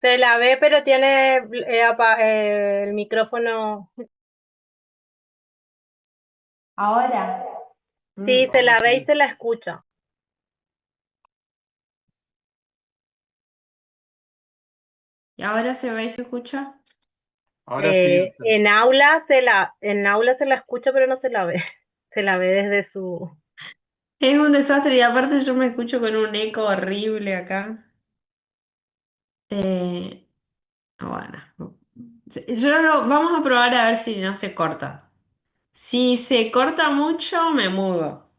Se la ve, pero tiene el micrófono. Ahora. Sí, se Ahora la ve y sí. se la escucha. ¿Y ahora se ve y se escucha? Ahora sí, doctora. En aula se la escucha, pero no se la ve. Se la ve desde su. Es un desastre y aparte yo me escucho con un eco horrible acá. Eh, bueno, vamos a probar a ver si no se corta. Si se corta mucho, me mudo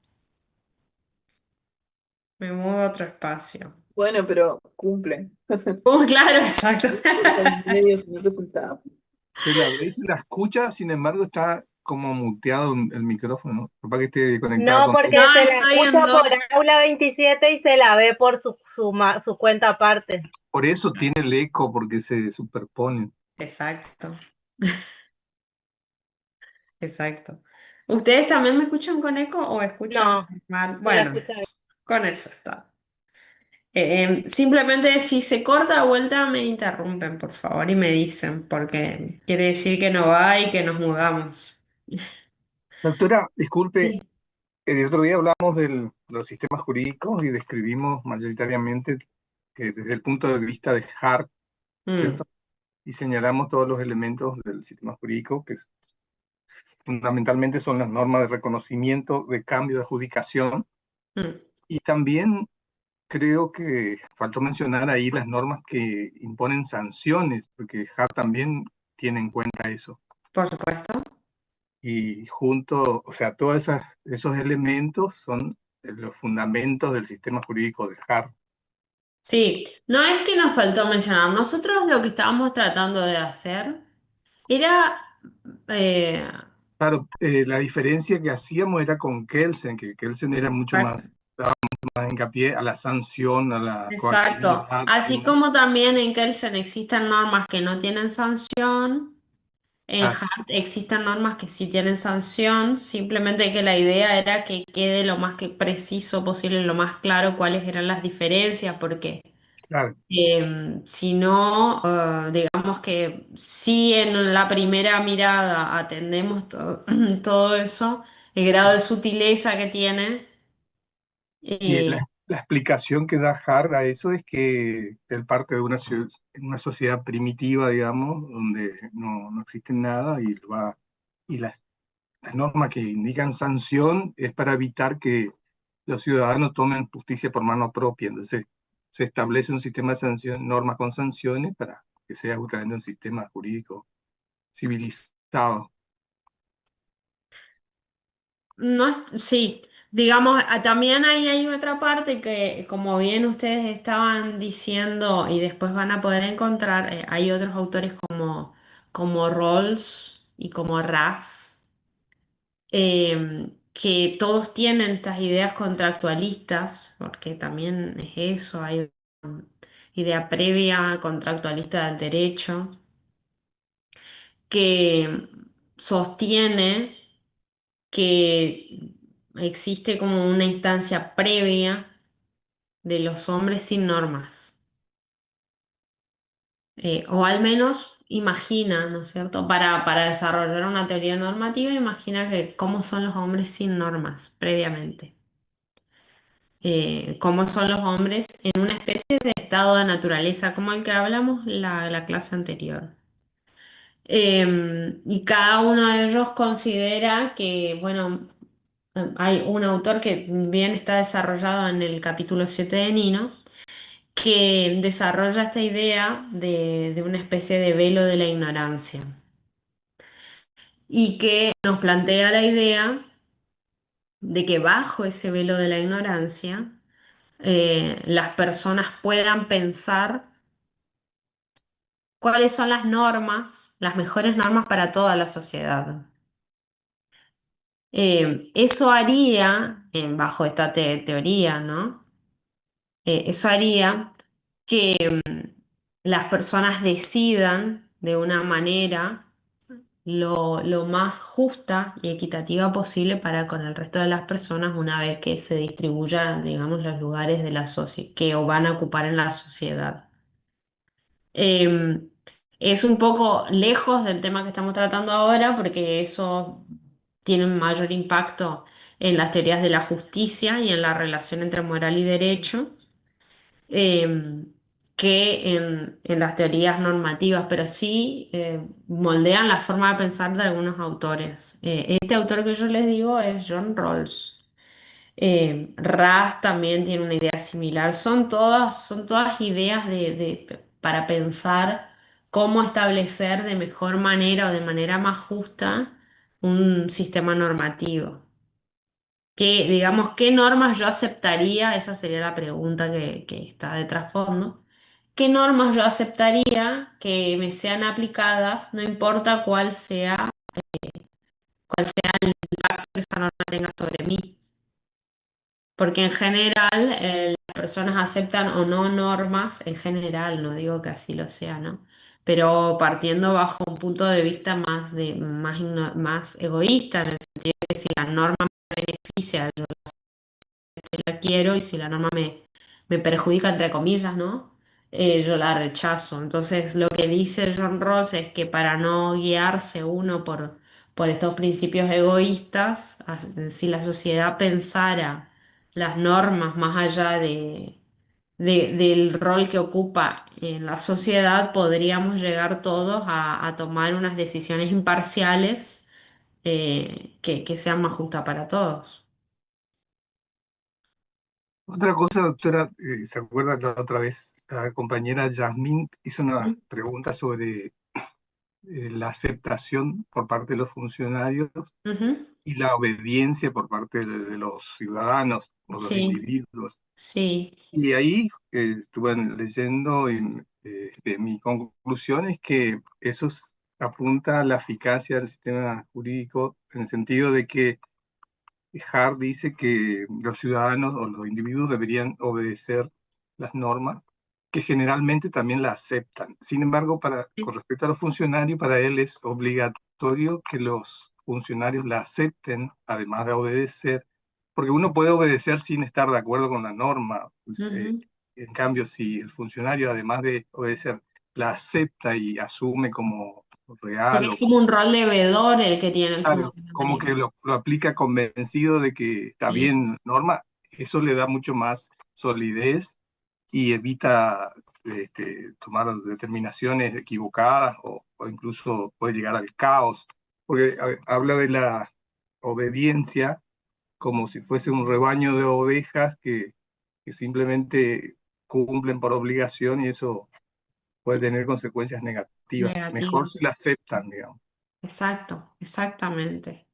a otro espacio. Bueno, pero cumple. Claro, exacto. Al medio sin resultado. Se la ve y se la escucha, sin embargo, está como muteado el micrófono, ¿no? Capaz que esté conectada No, con tu. No, porque se la estoy en escucha por dos. aula 27 y se la ve por su cuenta aparte. Por eso tiene el eco, porque se superponen. Exacto, exacto. ¿Ustedes también me escuchan con eco o escuchan No, mal? se la Bueno, escucha bien. con eso está. Simplemente si se corta de vuelta me interrumpen, por favor, y me dicen, porque quiere decir que no va y que nos mudamos. Doctora, disculpe, Sí. el otro día hablamos de los sistemas jurídicos y describimos mayoritariamente que desde el punto de vista de Hart, Mm, ¿cierto? Y señalamos todos los elementos del sistema jurídico, que fundamentalmente son las normas de reconocimiento de cambio de adjudicación. mm, Y también creo que faltó mencionar ahí las normas que imponen sanciones, porque Hart también tiene en cuenta eso. por supuesto. Y junto, o sea, todos esos elementos son los fundamentos del sistema jurídico de Hart. Sí, no es que nos faltó mencionar, nosotros lo que estábamos tratando de hacer era, eh, Claro, la diferencia que hacíamos era con Kelsen, que Kelsen era mucho más, daba más hincapié a la sanción, a la exacto, coactividad y así demás. como también en Kelsen existen normas que no tienen sanción. En Ah, Hart existen normas que sí tienen sanción, simplemente que la idea era que quede lo más que preciso posible, lo más claro cuáles eran las diferencias, porque claro. si no, digamos que si en la primera mirada atendemos todo eso, el grado de sutileza que tiene, Y eh, la explicación que da Hart a eso es que él parte de una sociedad primitiva, digamos, donde no existe nada y las normas que indican sanción es para evitar que los ciudadanos tomen justicia por mano propia. Entonces, se establece un sistema de normas con sanciones para que sea justamente un sistema jurídico civilizado. no, sí, digamos, también ahí hay otra parte que, como bien ustedes estaban diciendo y después van a poder encontrar, hay otros autores como Rawls y como Raz, que todos tienen estas ideas contractualistas, porque también es eso, hay una idea previa contractualista del derecho, que sostiene que existe como una instancia previa de los hombres sin normas. O al menos imagina, ¿no es cierto? Para desarrollar una teoría normativa, imagina que cómo son los hombres sin normas previamente. Cómo son los hombres en una especie de estado de naturaleza, como el que hablamos la clase anterior. Y cada uno de ellos considera que, bueno, hay un autor que bien está desarrollado en el capítulo 7 de Nino, que desarrolla esta idea de una especie de velo de la ignorancia y que nos plantea la idea de que bajo ese velo de la ignorancia las personas puedan pensar cuáles son las normas, las mejores normas para toda la sociedad. Eso haría, bajo esta teoría, ¿no? Eso haría que las personas decidan de una manera lo más justa y equitativa posible para con el resto de las personas una vez que se distribuyan, digamos, los lugares de la que o van a ocupar en la sociedad. Eh, es un poco lejos del tema que estamos tratando ahora porque eso tiene un mayor impacto en las teorías de la justicia y en la relación entre moral y derecho eh, que en las teorías normativas, pero sí moldean la forma de pensar de algunos autores. Este autor que yo les digo es John Rawls. Ras también tiene una idea similar. Son todas ideas para pensar cómo establecer de mejor manera o de manera más justa un sistema normativo. Digamos, ¿qué normas yo aceptaría? Esa sería la pregunta que está de trasfondo. ¿Qué normas yo aceptaría que me sean aplicadas, no importa cuál sea el impacto que esa norma tenga sobre mí? Porque en general las personas aceptan o no normas, en general, no digo que así lo sea, ¿no? Pero partiendo bajo un punto de vista más egoísta, en el sentido de que si la norma me beneficia, yo la quiero y si la norma me perjudica, entre comillas, ¿no? Yo la rechazo. Entonces, lo que dice John Rawls es que para no guiarse uno por estos principios egoístas, si la sociedad pensara las normas más allá del rol que ocupa en la sociedad, podríamos llegar todos a tomar unas decisiones imparciales que sean más justas para todos. Otra cosa, doctora, ¿se acuerda la otra vez la compañera Yasmín hizo una Ujú. pregunta sobre la aceptación por parte de los funcionarios Ujú. y la obediencia por parte de los ciudadanos o los Sí. individuos? Sí, Y ahí estuve leyendo y mi conclusión es que apunta a la eficacia del sistema jurídico en el sentido de que Hart dice que los ciudadanos o los individuos deberían obedecer las normas, que generalmente también la aceptan. Sin embargo, con respecto a los funcionarios, para él es obligatorio que los funcionarios la acepten, además de obedecer, porque uno puede obedecer sin estar de acuerdo con la norma. ujú. En cambio, si el funcionario, además de obedecer, la acepta y asume como Porque real es o como como un rol de veedor el que tiene el claro, como funcionario. que lo aplica convencido de que está Sí, bien norma, eso le da mucho más solidez y evita tomar determinaciones equivocadas o incluso puede llegar al caos, porque habla de la obediencia como si fuese un rebaño de ovejas que simplemente cumplen por obligación y eso puede tener consecuencias negativas. Mejor negativo. si la aceptan, digamos. Exacto, exactamente.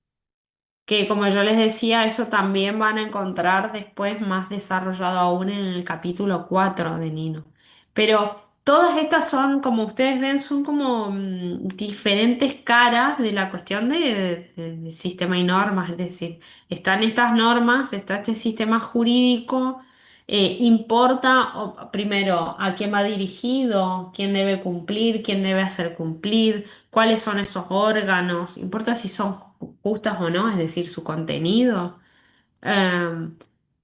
Que como yo les decía, eso también van a encontrar después más desarrollado aún en el capítulo 4 de Nino. Pero todas estas son, como ustedes ven, son como diferentes caras de la cuestión de sistema y normas. Es decir, están estas normas, está este sistema jurídico, importa primero a quién va dirigido, quién debe cumplir, quién debe hacer cumplir, cuáles son esos órganos, importa si son justas o no, es decir, su contenido. Em,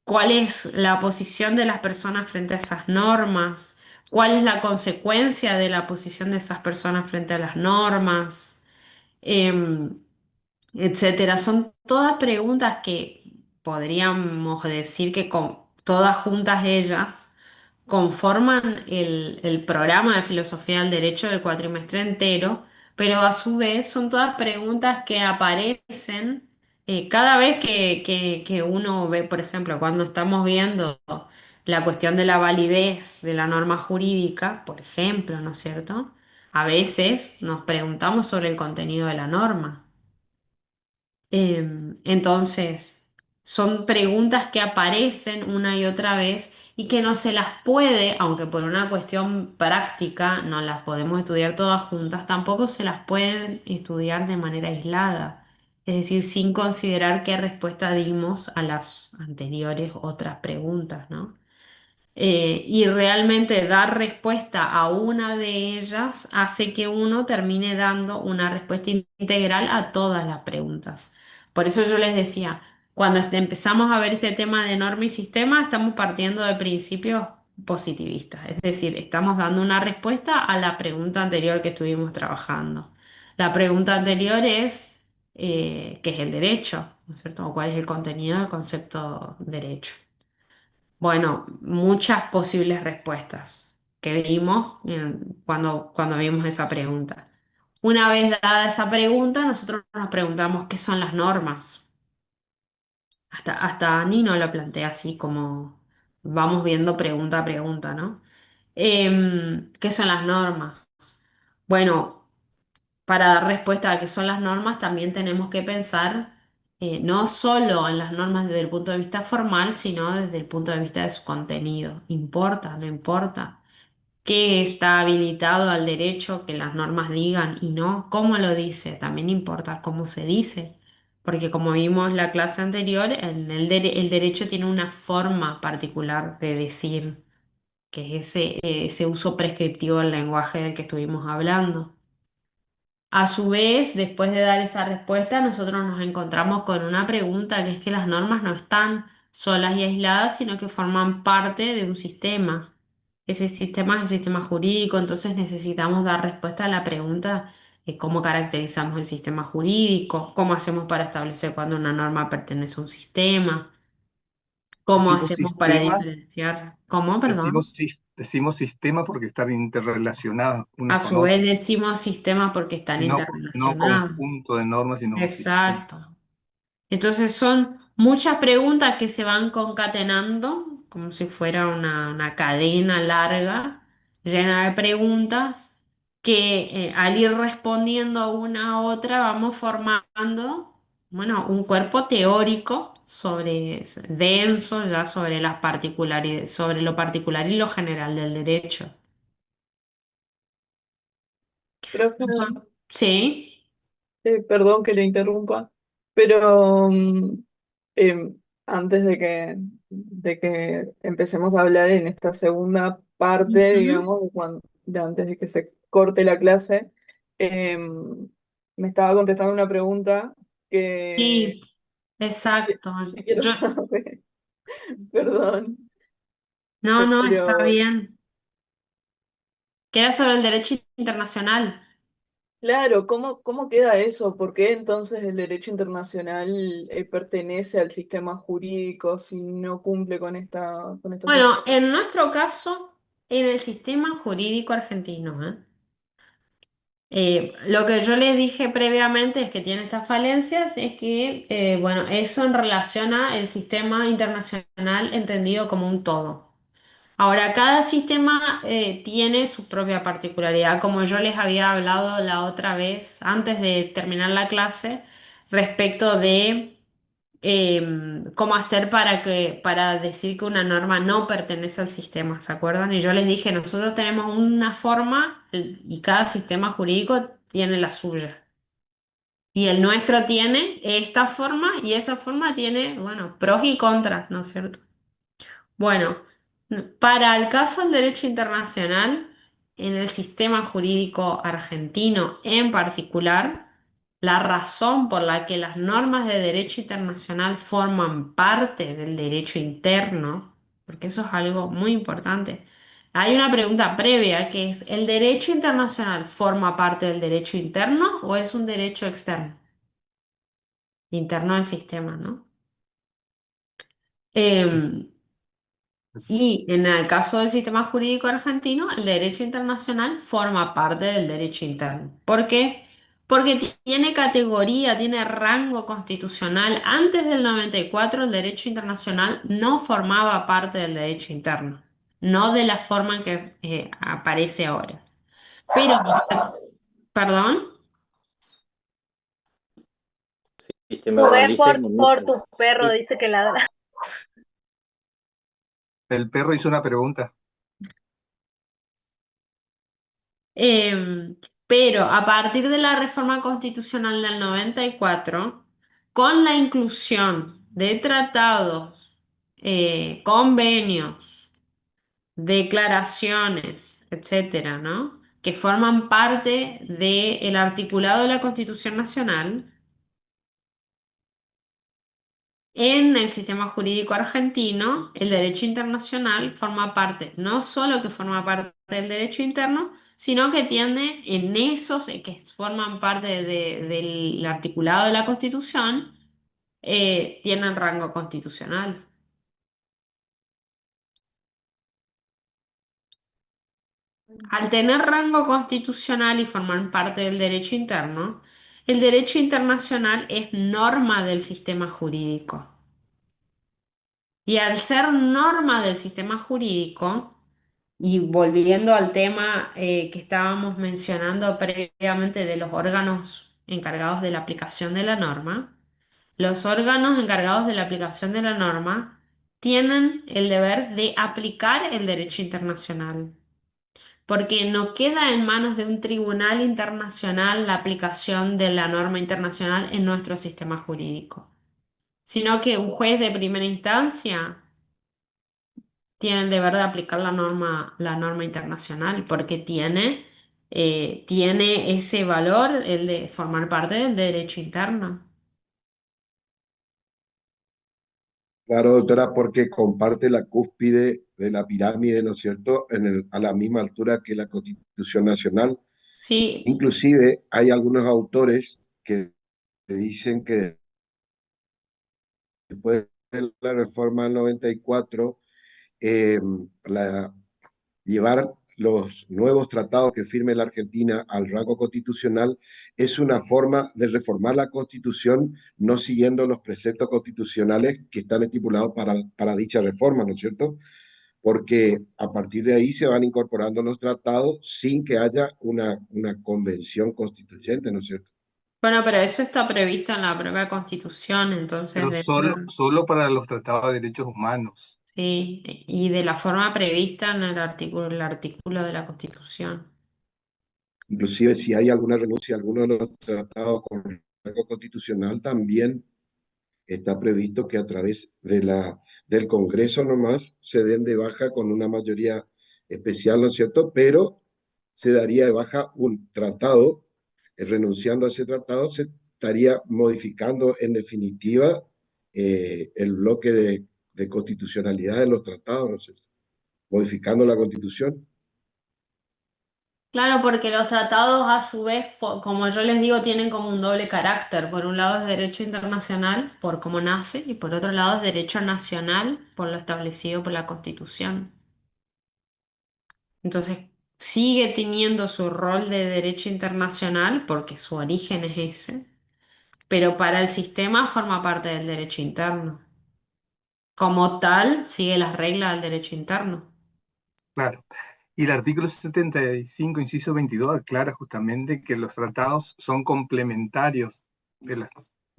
¿Cuál es la posición de las personas frente a esas normas? ¿Cuál es la consecuencia de la posición de esas personas frente a las normas? Em, Etcétera. Son todas preguntas que podríamos decir que con todas juntas ellas conforman el programa de filosofía del derecho del cuatrimestre entero, pero a su vez son todas preguntas que aparecen cada vez que uno ve, por ejemplo, cuando estamos viendo la cuestión de la validez de la norma jurídica, por ejemplo, ¿no es cierto? A veces nos preguntamos sobre el contenido de la norma. Entonces, son preguntas que aparecen una y otra vez y que no se las puede, aunque por una cuestión práctica no las podemos estudiar todas juntas, tampoco se las pueden estudiar de manera aislada. Es decir, sin considerar qué respuesta dimos a las anteriores otras preguntas, ¿no? Y realmente dar respuesta a una de ellas hace que uno termine dando una respuesta integral a todas las preguntas. Por eso yo les decía, cuando empezamos a ver este tema de norma y sistema, estamos partiendo de principios positivista. Es decir, estamos dando una respuesta a la pregunta anterior que estuvimos trabajando. La pregunta anterior es, ¿qué es el derecho? ¿No es cierto? ¿O cuál es el contenido del concepto derecho? Bueno, muchas posibles respuestas que vimos cuando vimos esa pregunta. Una vez dada esa pregunta, nosotros nos preguntamos qué son las normas. Hasta Nino lo plantea así como vamos viendo pregunta a pregunta, ¿no? ¿Qué son las normas? Bueno, para dar respuesta a qué son las normas, también tenemos que pensar no solo en las normas desde el punto de vista formal, sino desde el punto de vista de su contenido. ¿Importa? ¿No importa? ¿Qué está habilitado al derecho que las normas digan y no? ¿Cómo lo dice? También importa cómo se dice. Porque como vimos la clase anterior, el derecho tiene una forma particular de decir, que es ese uso prescriptivo del lenguaje del que estuvimos hablando. A su vez, después de dar esa respuesta, nosotros nos encontramos con una pregunta, que es que las normas no están solas y aisladas, sino que forman parte de un sistema. Ese sistema es el sistema jurídico, entonces necesitamos dar respuesta a la pregunta de cómo caracterizamos el sistema jurídico, cómo hacemos para establecer cuando una norma pertenece a un sistema, cómo Decimos hacemos para sistemas, diferenciar. ¿Cómo? Perdón. decimos sistema porque están interrelacionadas A unas con su vez otras, decimos sistema porque están y no interrelacionados. conjunto de normas, sino sistema. Exacto. Entonces son muchas preguntas que se van concatenando como si fuera una cadena larga, llena de preguntas, que al ir respondiendo una a otra vamos formando, bueno, un cuerpo teórico denso, ya sobre las particularidades, sobre lo particular y lo general del derecho. Profe, Sí, perdón que le interrumpa, pero antes de que empecemos a hablar en esta segunda parte, ujú, digamos, de antes de que se corte la clase, me estaba contestando una pregunta sí, que exacto. sí quiero Yo, saber, perdón, no, no, está pero bien. Queda sobre el derecho internacional. claro, ¿cómo queda eso? ¿Por qué entonces el derecho internacional pertenece al sistema jurídico si no cumple con con estos Bueno, aspectos? en nuestro caso, en el sistema jurídico argentino, lo que yo les dije previamente es que tiene estas falencias, es que, bueno, eso en relación a el sistema internacional entendido como un todo. Ahora, cada sistema tiene su propia particularidad, como yo les había hablado la otra vez, antes de terminar la clase, respecto de cómo hacer para decir que una norma no pertenece al sistema, ¿se acuerdan? Y yo les dije, nosotros tenemos una forma y cada sistema jurídico tiene la suya. Y el nuestro tiene esta forma y esa forma tiene, bueno, pros y contras, ¿no es cierto? Bueno, para el caso del derecho internacional, en el sistema jurídico argentino en particular, la razón por la que las normas de derecho internacional forman parte del derecho interno, porque eso es algo muy importante, hay una pregunta previa que es, ¿el derecho internacional forma parte del derecho interno o es un derecho externo? Interno al sistema, ¿no? Em, Y en el caso del sistema jurídico argentino, el derecho internacional forma parte del derecho interno. ¿Por qué? Porque tiene categoría, tiene rango constitucional. Antes del 94, el derecho internacional no formaba parte del derecho interno, no de la forma en que aparece ahora. Pero, perdón, Tú Sistema ves dice por muchas. tu perro, Sí, dice que ladra. El perro hizo una pregunta. Em, pero a partir de la reforma constitucional del 94, con la inclusión de tratados, convenios, declaraciones, etcétera, ¿no? Que forman parte del articulado de la Constitución Nacional, En el sistema jurídico argentino, el derecho internacional forma parte, no solo que forma parte del derecho interno, sino que tiene en esos que forman parte del articulado de la Constitución, tienen rango constitucional. Al tener rango constitucional y formar parte del derecho interno, el derecho internacional es norma del sistema jurídico. Y al ser norma del sistema jurídico, y volviendo al tema que estábamos mencionando previamente de los órganos encargados de la aplicación de la norma, los órganos encargados de la aplicación de la norma tienen el deber de aplicar el derecho internacional, porque no queda en manos de un tribunal internacional la aplicación de la norma internacional en nuestro sistema jurídico, sino que un juez de primera instancia tiene el deber de aplicar la norma internacional, porque tiene ese valor, el de formar parte del derecho interno. Claro, doctora, porque comparte la cúspide de la pirámide, ¿no es cierto?, a la misma altura que la Constitución Nacional. Sí, Inclusive hay algunos autores que dicen que después de la reforma del 94, eh, la, llevar los nuevos tratados que firme la Argentina al rango constitucional es una forma de reformar la Constitución no siguiendo los preceptos constitucionales que están estipulados para dicha reforma, ¿no es cierto? Porque a partir de ahí se van incorporando los tratados sin que haya una convención constituyente, ¿no es cierto? bueno, pero eso está previsto en la propia Constitución, entonces Pero dentro, solo para los tratados de derechos humanos. sí, y de la forma prevista en el artículo de la Constitución. Inclusive si hay alguna renuncia a alguno de los tratados con rango constitucional, también está previsto que a través del Congreso nomás se den de baja con una mayoría especial, ¿no es cierto? Pero se daría de baja un tratado, renunciando a ese tratado, se estaría modificando en definitiva el bloque de constitucionalidad de los tratados, ¿no es cierto? Modificando la Constitución. Claro, porque los tratados a su vez, como yo les digo, tienen como un doble carácter. Por un lado es derecho internacional, por cómo nace, y por otro lado es derecho nacional, por lo establecido por la Constitución. Entonces, sigue teniendo su rol de derecho internacional, porque su origen es ese, pero para el sistema forma parte del derecho interno. Como tal, sigue las reglas del derecho interno. Claro. Y el artículo 75, inciso 22, aclara justamente que los tratados son complementarios de las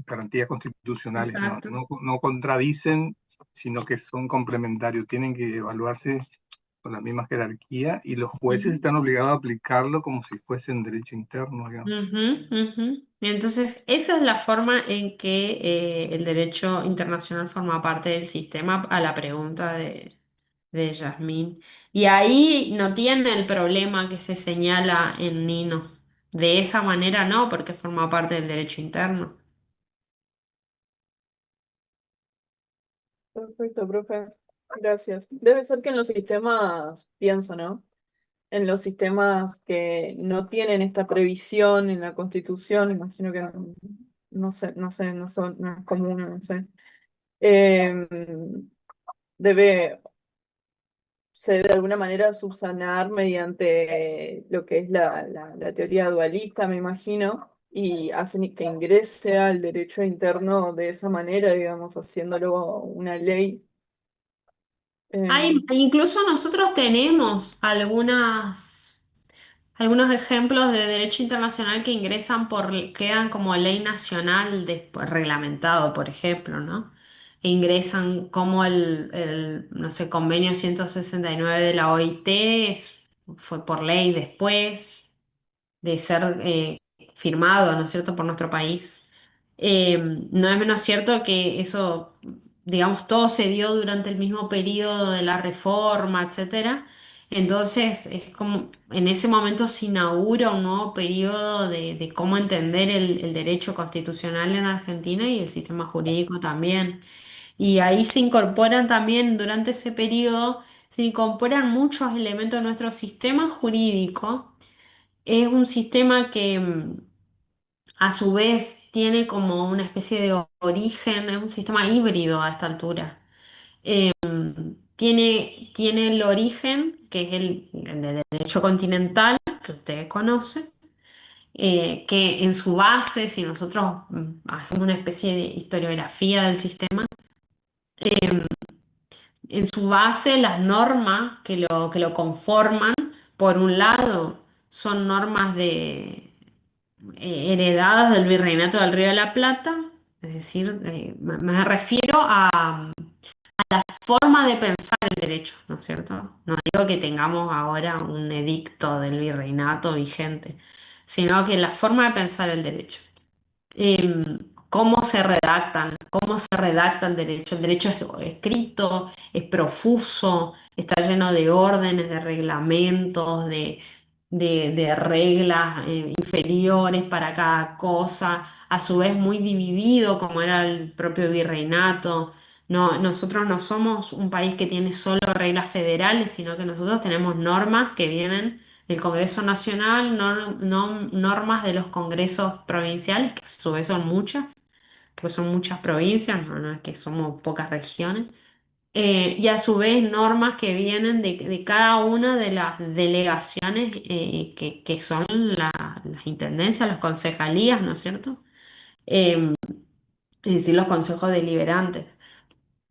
garantías constitucionales, no, Exacto. no contradicen, sino que son complementarios, tienen que evaluarse con la misma jerarquía y los jueces están obligados a aplicarlo como si fuesen derecho interno, digamos. Ujú, ujú. Y entonces, esa es la forma en que el derecho internacional forma parte del sistema a la pregunta de Yasmín. Y ahí no tiene el problema que se señala en Nino. De esa manera no, porque forma parte del derecho interno. Perfecto, profe. Gracias. Debe ser que en los sistemas, pienso, ¿no? En los sistemas que no tienen esta previsión en la Constitución, imagino que no, no es común, no sé. Eh, debe, se debe de alguna manera subsanar mediante lo que es la teoría dualista, me imagino, y hacen que ingrese al derecho interno de esa manera, digamos, haciéndolo una ley. Eh, Incluso nosotros tenemos algunos ejemplos de derecho internacional que quedan como ley nacional después reglamentado, por ejemplo, ¿no? E ingresan como no sé, convenio 169 de la OIT, fue por ley después de ser firmado, ¿no es cierto?, por nuestro país. No es menos cierto que eso, digamos, todo se dio durante el mismo periodo de la reforma, etcétera. Entonces, es como en ese momento se inaugura un nuevo periodo de cómo entender el derecho constitucional en Argentina y el sistema jurídico también. Y ahí se incorporan también, durante ese periodo, se incorporan muchos elementos de nuestro sistema jurídico. Es un sistema que a su vez tiene como una especie de origen, es un sistema híbrido a esta altura. Tiene el origen, que es el de derecho continental, que ustedes conocen, que en su base, si nosotros hacemos una especie de historiografía del sistema, en su base las normas que lo conforman, por un lado, son normas heredadas del Virreinato del Río de la Plata, es decir, me refiero a forma de pensar el derecho, ¿no es cierto? No digo que tengamos ahora un edicto del virreinato vigente, sino que la forma de pensar el derecho. Cómo se redacta el derecho. El derecho es escrito, es profuso, está lleno de órdenes, de reglamentos, de reglas inferiores para cada cosa, a su vez muy dividido, como era el propio virreinato. No, nosotros no somos un país que tiene solo reglas federales, sino que nosotros tenemos normas que vienen del Congreso Nacional, normas de los congresos provinciales, que a su vez son muchas, pues son muchas provincias, no es que somos pocas regiones, y a su vez normas que vienen de cada una de las delegaciones que son las intendencias, las concejalías, ¿no es cierto? Es decir, los consejos deliberantes.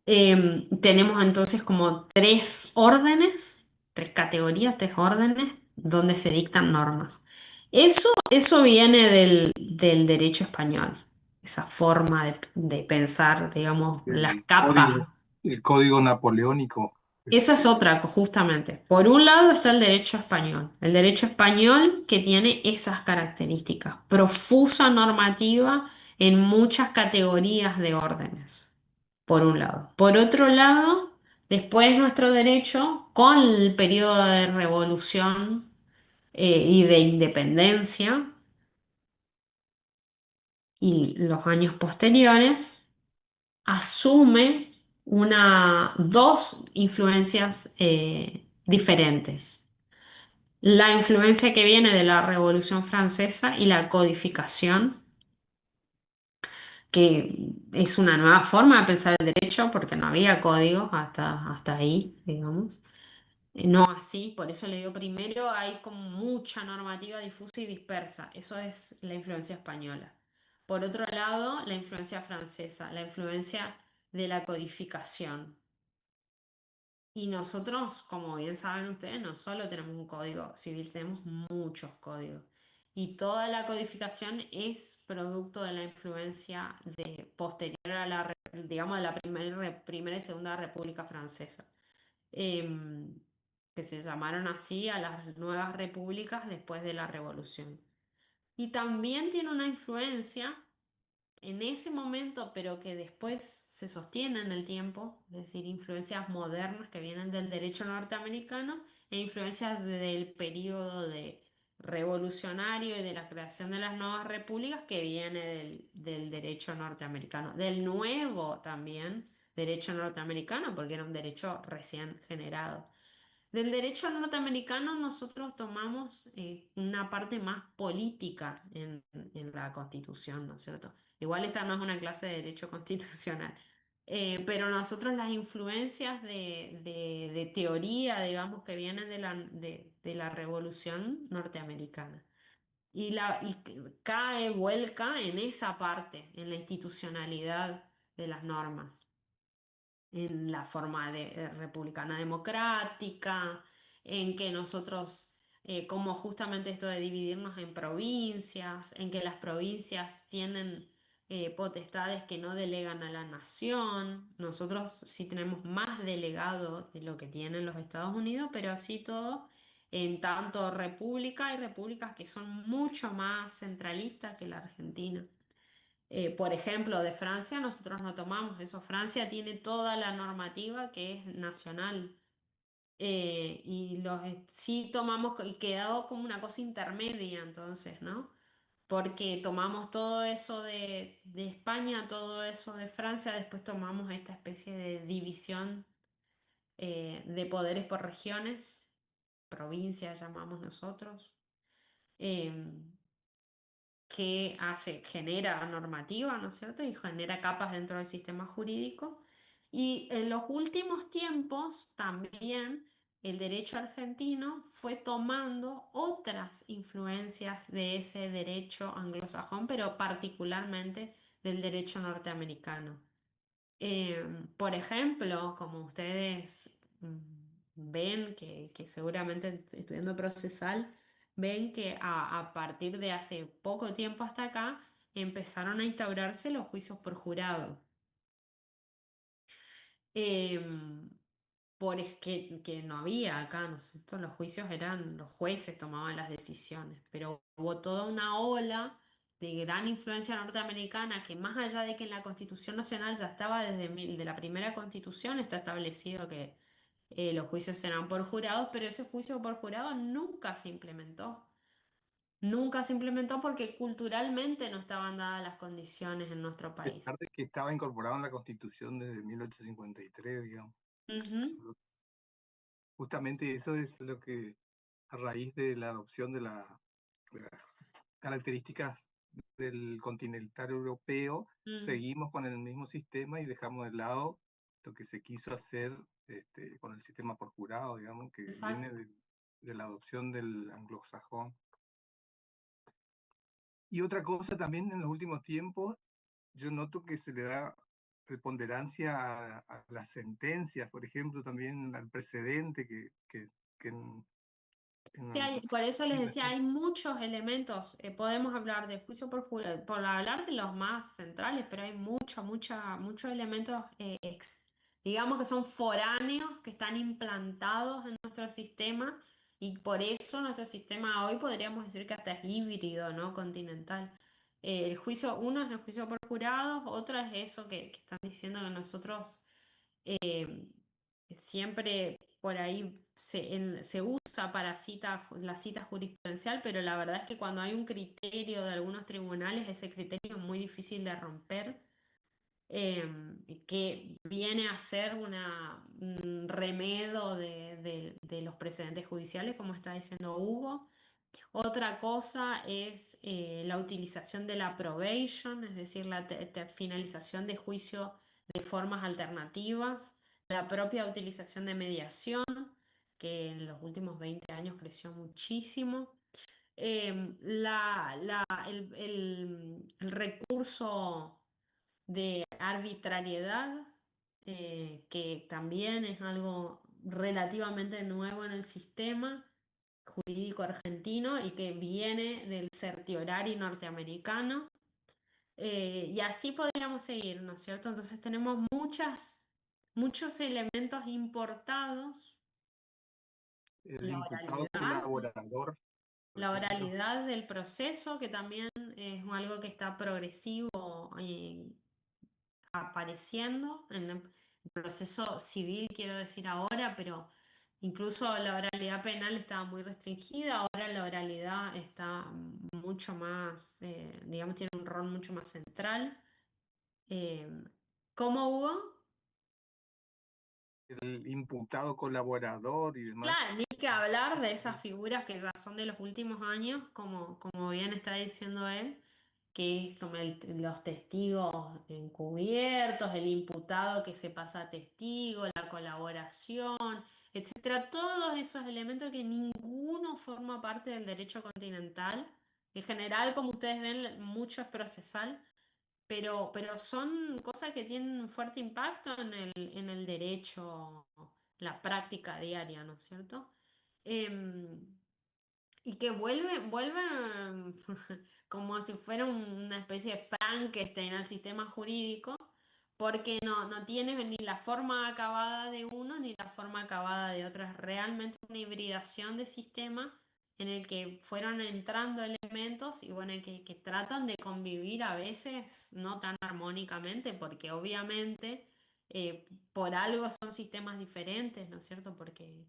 Tenemos entonces como tres órdenes, tres categorías, tres órdenes donde se dictan normas. Eso viene del derecho español, esa forma de pensar, digamos, las El capas. código, el código napoleónico. Eso es otra, justamente. Por un lado está el derecho español que tiene esas características, profusa normativa en muchas categorías de órdenes, por un lado. Por otro lado, después nuestro derecho, con el periodo de revolución y de independencia y los años posteriores, asume dos influencias diferentes. La influencia que viene de la Revolución Francesa y la codificación, que es una nueva forma de pensar el derecho, porque no había códigos hasta ahí, digamos. No así, por eso le digo primero, hay como mucha normativa difusa y dispersa. Eso es la influencia española. Por otro lado, la influencia francesa, la influencia de la codificación. Y nosotros, como bien saben ustedes, no solo tenemos un código civil, tenemos muchos códigos. Y toda la codificación es producto de la influencia posterior a digamos, de la primera y segunda República Francesa, em, que se llamaron así a las nuevas repúblicas después de la Revolución. Y también tiene una influencia en ese momento, pero que después se sostiene en el tiempo, es decir, influencias modernas que vienen del derecho norteamericano e influencias del periodo de revolucionario y de la creación de las nuevas repúblicas que viene del derecho norteamericano, del nuevo también derecho norteamericano, porque era un derecho recién generado. Del derecho norteamericano nosotros tomamos una parte más política en la Constitución, ¿no es cierto? Igual esta no es una clase de derecho constitucional, pero nosotros las influencias de teoría, digamos, que vienen de la Revolución norteamericana. Cae, vuelca en esa parte, en la institucionalidad de las normas, en la forma republicana democrática, en que nosotros, como justamente esto de dividirnos en provincias, en que las provincias tienen potestades que no delegan a la nación. Nosotros sí tenemos más delegado de lo que tienen los Estados Unidos, pero así todo, en tanto república, hay repúblicas que son mucho más centralistas que la Argentina. Por ejemplo, de Francia nosotros no tomamos eso. Francia tiene toda la normativa que es nacional. Sí tomamos, y quedó como una cosa intermedia entonces, ¿no? Porque tomamos todo eso de España, todo eso de Francia, después tomamos esta especie de división de poderes por regiones, provincias llamamos nosotros, em, que genera normativa, ¿no es cierto? Y genera capas dentro del sistema jurídico. Y en los últimos tiempos también el derecho argentino fue tomando otras influencias de ese derecho anglosajón, pero particularmente del derecho norteamericano. Por ejemplo, como ustedes ven, que seguramente estudiando procesal, ven que a partir de hace poco tiempo hasta acá empezaron a instaurarse los juicios por jurado. Em, que no había acá, ¿no es cierto? Los juicios eran, los jueces tomaban las decisiones, pero hubo toda una ola de gran influencia norteamericana que más allá de que en la Constitución Nacional ya estaba de la primera Constitución, está establecido que los juicios serán por jurados, pero ese juicio por jurado nunca se implementó. Nunca se implementó porque culturalmente no estaban dadas las condiciones en nuestro A país. pesar de que estaba incorporado en la Constitución desde 1853, digamos. Ujú. Justamente eso es lo que, a raíz de la adopción de las características del continental europeo, Mm, seguimos con el mismo sistema y dejamos de lado lo que se quiso hacer con el sistema por jurado, digamos, que viene exacto. de la adopción del anglosajón. Y otra cosa también en los últimos tiempos, yo noto que se le da preponderancia a las sentencias, por ejemplo, también al precedente que Sí, en por eso les decía, legislación. hay muchos elementos. Podemos hablar de juicio por jurado, por hablar de los más centrales, pero hay muchos elementos, digamos que son foráneos, que están implantados en nuestro sistema, y por eso nuestro sistema hoy podríamos decir que hasta es híbrido, ¿no? Continental. El juicio, uno es el juicio por jurados, otro es eso que están diciendo que nosotros eh, siempre por ahí se usa para la cita jurisprudencial, pero la verdad es que cuando hay un criterio de algunos tribunales, ese criterio es muy difícil de romper, que viene a ser un remedio de los precedentes judiciales, como está diciendo Hugo. Otra cosa es la utilización de la probation, es decir, la finalización de juicio de formas alternativas, la propia utilización de mediación, que en los últimos 20 años creció muchísimo. El recurso de arbitrariedad, que también es algo relativamente nuevo en el sistema jurídico argentino y que viene del certiorari norteamericano. Y así podríamos seguir, ¿no es cierto? Entonces tenemos muchos elementos importados, El la imputado oralidad, colaborador, por la ejemplo, oralidad del proceso, que también es algo que está progresivo apareciendo en el proceso civil, quiero decir ahora, pero incluso la oralidad penal estaba muy restringida, ahora la oralidad está mucho más, digamos, tiene un rol mucho más central. Eh, ¿Cómo hubo? el imputado colaborador y demás. Claro, ni que hablar de esas figuras que ya son de los últimos años, como bien está diciendo él, que es como los testigos encubiertos, el imputado que se pasa a testigo, la colaboración, etcétera. Todos esos elementos que ninguno forma parte del derecho continental. En general, como ustedes ven, mucho es procesal, pero son cosas que tienen un fuerte impacto en el derecho, la práctica diaria, ¿no es cierto? Em, y que vuelve como si fuera una especie de Frankenstein al sistema jurídico, porque no tiene ni la forma acabada de uno ni la forma acabada de otro. Es realmente una hibridación de sistema en el que fueron entrando elementos y bueno, que tratan de convivir a veces no tan armónicamente, porque obviamente por algo son sistemas diferentes, ¿no es cierto? Porque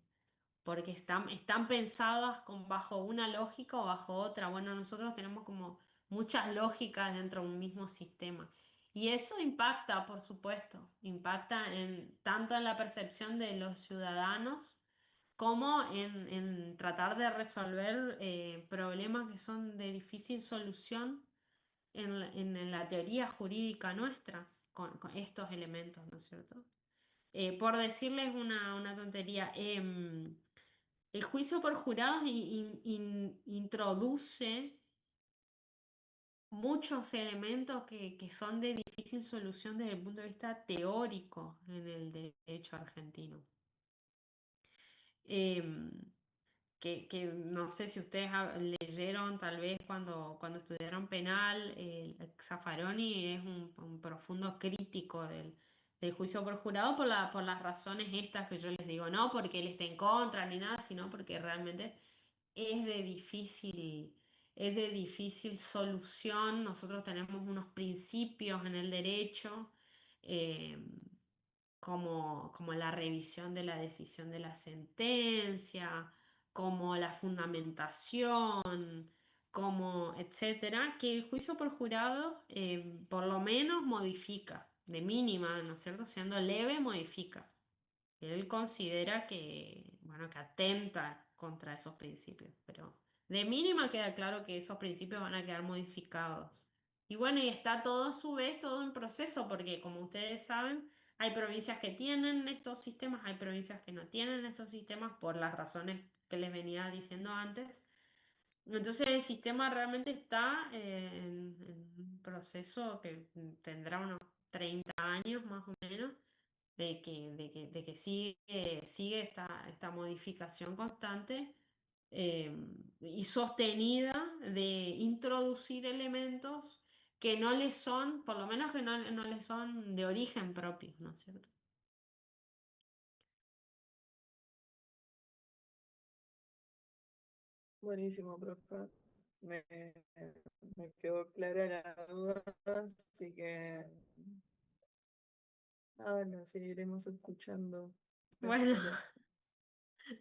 porque están pensadas bajo una lógica o bajo otra. Bueno, nosotros tenemos como muchas lógicas dentro de un mismo sistema. Y eso impacta, por supuesto, impacta tanto en la percepción de los ciudadanos como en tratar de resolver problemas que son de difícil solución en la teoría jurídica nuestra, con estos elementos, ¿no es cierto? Por decirles una tontería, el juicio por jurados introduce muchos elementos que son de difícil solución desde el punto de vista teórico en el derecho argentino. Em, que no sé si ustedes leyeron tal vez cuando estudiaron penal, Zaffaroni es un profundo crítico del juicio por jurado por las razones estas que yo les digo, no porque él esté en contra ni nada, sino porque realmente es de difícil, es de difícil solución. Nosotros tenemos unos principios en el derecho. eh, como la revisión de la decisión de la sentencia, como la fundamentación, como etcétera, que el juicio por jurado por lo menos modifica, de mínima, ¿no es cierto? Siendo leve, modifica. Él considera que, bueno, que atenta contra esos principios, pero de mínima queda claro que esos principios van a quedar modificados. Y bueno, y está todo a su vez, todo en proceso, porque como ustedes saben, hay provincias que tienen estos sistemas, hay provincias que no tienen estos sistemas por las razones que les venía diciendo antes. Entonces el sistema realmente está en un proceso que tendrá unos 30 años más o menos de que sigue esta modificación constante y sostenida de introducir elementos que no les son, por lo menos que no les son de origen propio, ¿no es cierto? Buenísimo, profe. Me, me quedó clara la duda, así que nada, la seguiremos escuchando. Gracias, Bueno, profe.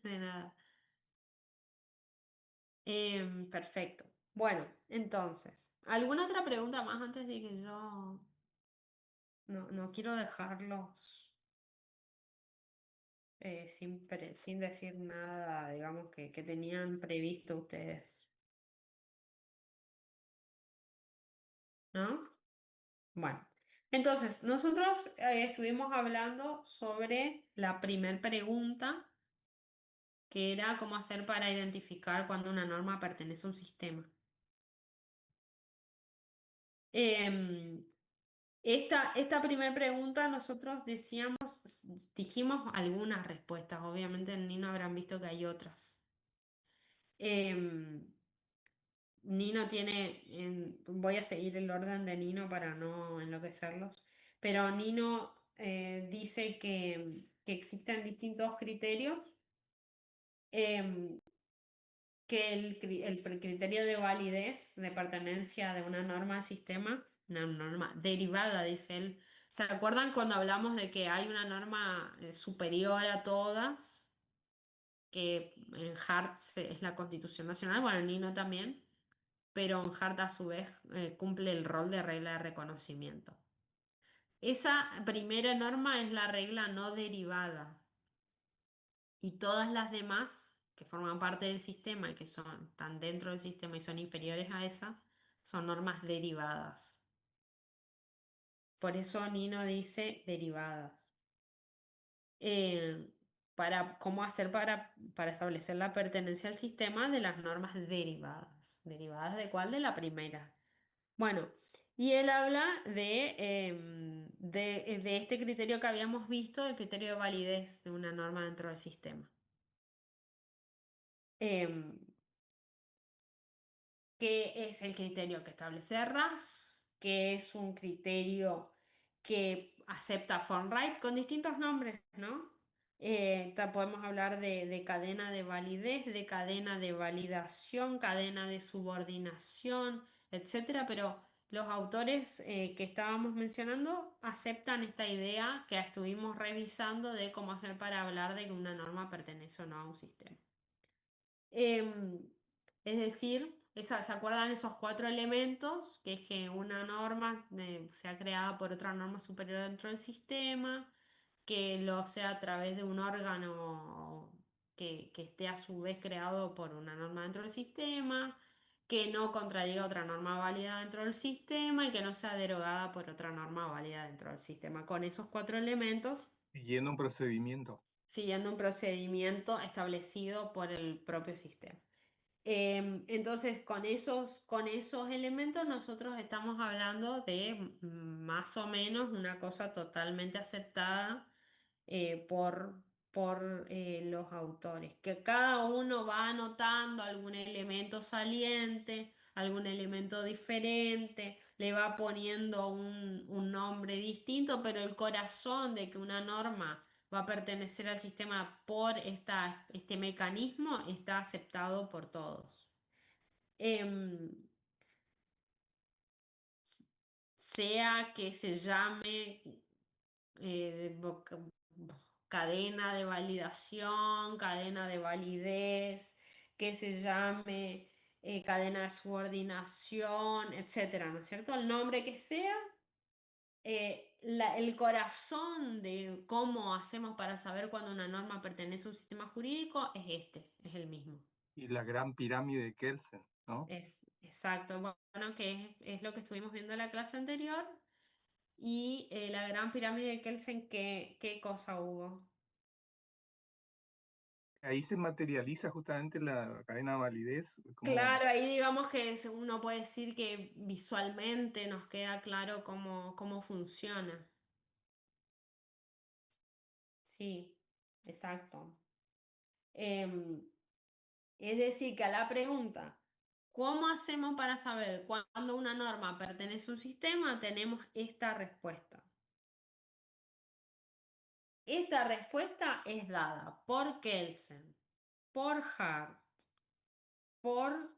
de nada. Perfecto. Bueno, entonces, ¿alguna otra pregunta más antes de que yo no quiero dejarlos sin decir nada, digamos, que tenían previsto ustedes, ¿no? Bueno, entonces, nosotros estuvimos hablando sobre la primer pregunta, que era cómo hacer para identificar cuando una norma pertenece a un sistema. Em, esta primera pregunta nosotros dijimos algunas respuestas, obviamente en Nino habrán visto que hay otras. Em, Nino voy a seguir el orden de Nino para no enloquecerlos, pero Nino dice que existen distintos criterios, em, que el criterio de validez, de pertenencia de una norma al sistema, una norma derivada, dice él. ¿Se acuerdan cuando hablamos de que hay una norma superior a todas, que en Hart es la Constitución Nacional, bueno, en Nino también, pero en Hart a su vez cumple el rol de regla de reconocimiento? Esa primera norma es la regla no derivada y todas las demás que forman parte del sistema y que están dentro del sistema y son inferiores a esa, son normas derivadas. Por eso Nino dice derivadas. Eh, ¿Cómo hacer para establecer la pertenencia al sistema de las normas derivadas? ¿Derivadas de cuál? De la primera. Bueno, y él habla de este criterio que habíamos visto, el criterio de validez de una norma dentro del sistema. Em, que es el criterio que establece RAS, que es un criterio que acepta Fornright con distintos nombres, ¿no? Podemos hablar de cadena de validez, de cadena de validación, cadena de subordinación, etcétera, pero los autores que estábamos mencionando aceptan esta idea que estuvimos revisando de cómo hacer para hablar de que una norma pertenece o no a un sistema. Es decir, ¿se acuerdan esos cuatro elementos? Que es que una norma sea creada por otra norma superior dentro del sistema, que lo sea a través de un órgano que esté a su vez creado por una norma dentro del sistema, que no contradiga otra norma válida dentro del sistema y que no sea derogada por otra norma válida dentro del sistema. Con esos cuatro elementos, Siguiendo un procedimiento. siguiendo un procedimiento establecido por el propio sistema. Entonces, con esos elementos nosotros estamos hablando de más o menos una cosa totalmente aceptada por los autores, que cada uno va anotando algún elemento saliente, algún elemento diferente, le va poniendo un nombre distinto, pero el corazón de que una norma va a pertenecer al sistema por este mecanismo está aceptado por todos. Em, Sea que se llame cadena de validación, cadena de validez, que se llame cadena de subordinación, etcétera, ¿no es cierto? El nombre que sea, el corazón de cómo hacemos para saber cuando una norma pertenece a un sistema jurídico es es el mismo. Y la gran pirámide de Kelsen, ¿no? Es exacto, bueno, que es lo que estuvimos viendo en la clase anterior. Y la gran pirámide de Kelsen, ¿qué cosa hubo? Ahí se materializa justamente la cadena de validez, como Claro, ahí digamos que uno puede decir que visualmente nos queda claro cómo funciona. Sí, exacto. Em, es decir, que a la pregunta, ¿cómo hacemos para saber cuándo una norma pertenece a un sistema? Tenemos esta respuesta. Esta respuesta es dada por Kelsen, por Hart, por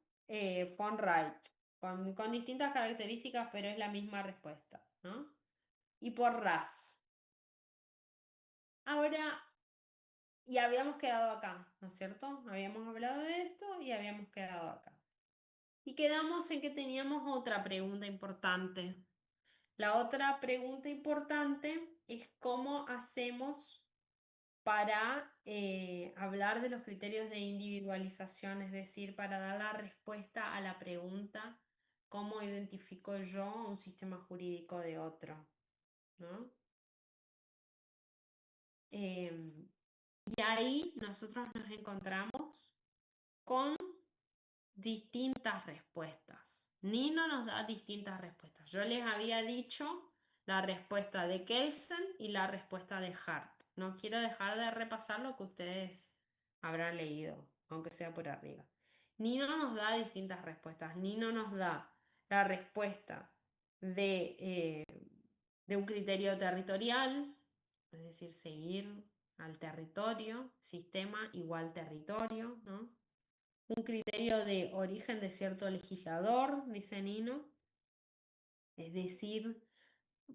von Wright, con distintas características, pero es la misma respuesta, ¿no? Y por Raz. Ahora, y habíamos quedado acá, ¿no es cierto? Habíamos hablado de esto y habíamos quedado acá. Y quedamos en que teníamos otra pregunta importante. La otra pregunta importante es cómo hacemos para hablar de los criterios de individualización, es decir, para dar la respuesta a la pregunta, ¿cómo identifico yo un sistema jurídico de otro? ¿No? Y ahí nosotros nos encontramos con distintas respuestas. Nino nos da distintas respuestas. Yo les había dicho la respuesta de Kelsen y la respuesta de Hart. No quiero dejar de repasar lo que ustedes habrán leído, aunque sea por arriba. Nino nos da distintas respuestas. Nino nos da la respuesta de un criterio territorial, es decir, seguir al territorio, sistema igual territorio, ¿no? Un criterio de origen de cierto legislador, dice Nino. Es decir,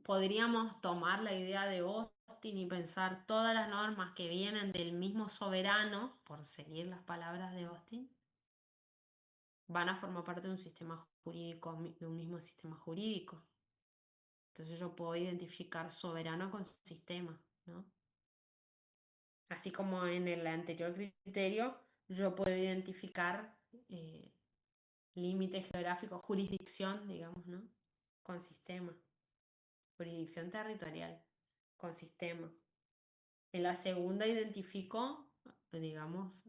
podríamos tomar la idea de Austin y pensar todas las normas que vienen del mismo soberano, por seguir las palabras de Austin, van a formar parte de un sistema jurídico, de un mismo sistema jurídico. Entonces yo puedo identificar soberano con sistema, ¿no? Así como en el anterior criterio, yo puedo identificar límite geográfico, jurisdicción, digamos, ¿no? Con sistema, jurisdicción territorial, con sistema. En la segunda identifico, digamos,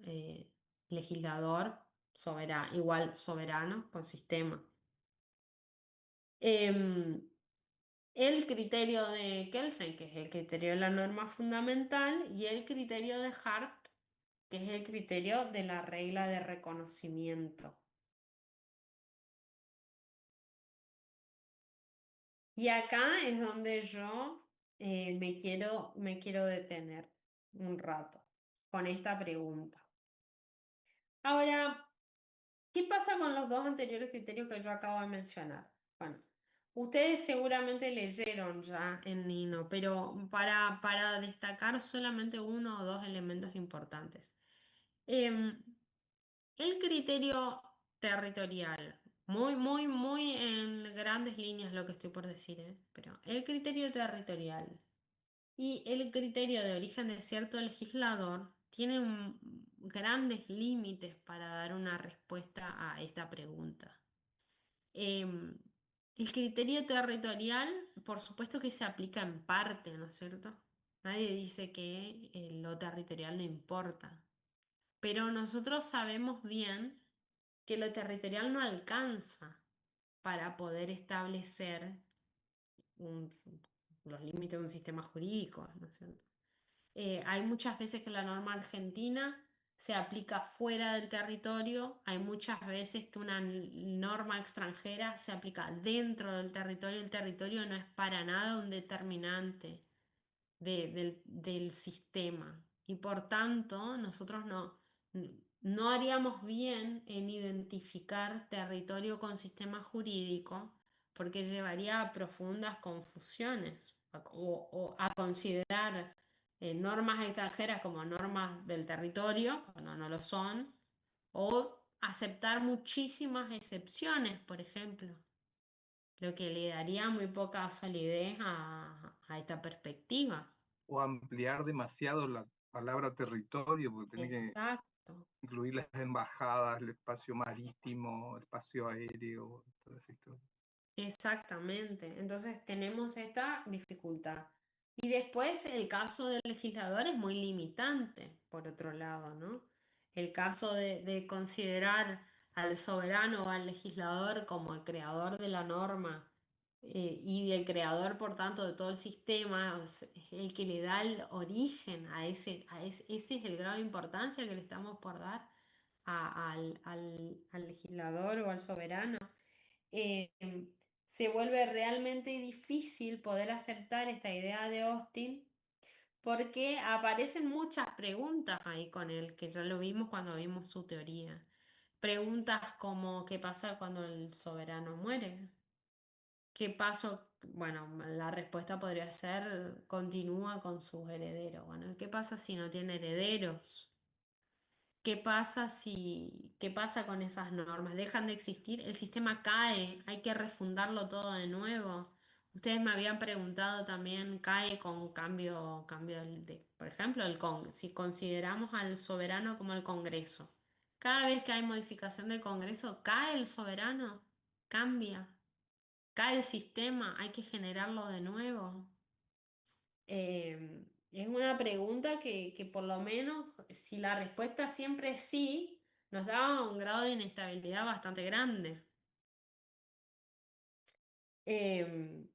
legislador, soberano, igual soberano, con sistema. Em, el criterio de Kelsen, que es el criterio de la norma fundamental, y el criterio de Hart, que es el criterio de la regla de reconocimiento. Y acá es donde yo me quiero detener un rato con esta pregunta. Ahora, ¿qué pasa con los dos anteriores criterios que yo acabo de mencionar? Bueno, Ustedes seguramente leyeron ya en Nino, pero para destacar solamente uno o dos elementos importantes. Em, el criterio territorial, muy en grandes líneas lo que estoy por decir, pero el criterio territorial y el criterio de origen de cierto legislador tienen grandes límites para dar una respuesta a esta pregunta. Em, el criterio territorial, por supuesto que se aplica en parte, ¿no es cierto? Nadie dice que lo territorial no importa, pero nosotros sabemos bien que lo territorial no alcanza para poder establecer un- los límites de un sistema jurídico, ¿no es cierto? Hay muchas veces que la norma argentina se aplica fuera del territorio, hay muchas veces que una norma extranjera se aplica dentro del territorio, el territorio no es para nada un determinante del sistema. Y por tanto, nosotros no haríamos bien en identificar territorio con sistema jurídico porque llevaría a profundas confusiones o a considerar normas extranjeras como normas del territorio, cuando no lo son, o aceptar muchísimas excepciones, por ejemplo, lo que le daría muy poca solidez a esta perspectiva. O ampliar demasiado la palabra territorio, porque tiene que Exacto, incluir las embajadas, el espacio marítimo, el espacio aéreo, toda esa historia. exactamente. Entonces tenemos esta dificultad. Y después el caso del legislador es muy limitante, por otro lado, ¿no? El caso de considerar al soberano o al legislador como el creador de la norma y el creador, por tanto, de todo el sistema, es el que le da el origen ese es el grado de importancia que le estamos por dar al legislador o al soberano. eh, Se vuelve realmente difícil poder aceptar esta idea de Austin porque aparecen muchas preguntas ahí con él, que ya lo vimos cuando vimos su teoría. Preguntas como ¿qué pasa cuando el soberano muere? ¿Qué pasó? Bueno, la respuesta podría ser continúa con sus herederos. Bueno, ¿qué pasa si no tiene herederos? ¿Qué pasa con esas normas? ¿Dejan de existir? ¿El sistema cae? ¿Hay que refundarlo todo de nuevo? Ustedes me habían preguntado también, ¿cae con cambio por ejemplo, si consideramos al soberano como el Congreso? Cada vez que hay modificación del Congreso, ¿cae el soberano? ¿Cambia? ¿Cae el sistema? ¿Hay que generarlo de nuevo? Es una pregunta que por lo menos, si la respuesta siempre es sí, nos da un grado de inestabilidad bastante grande.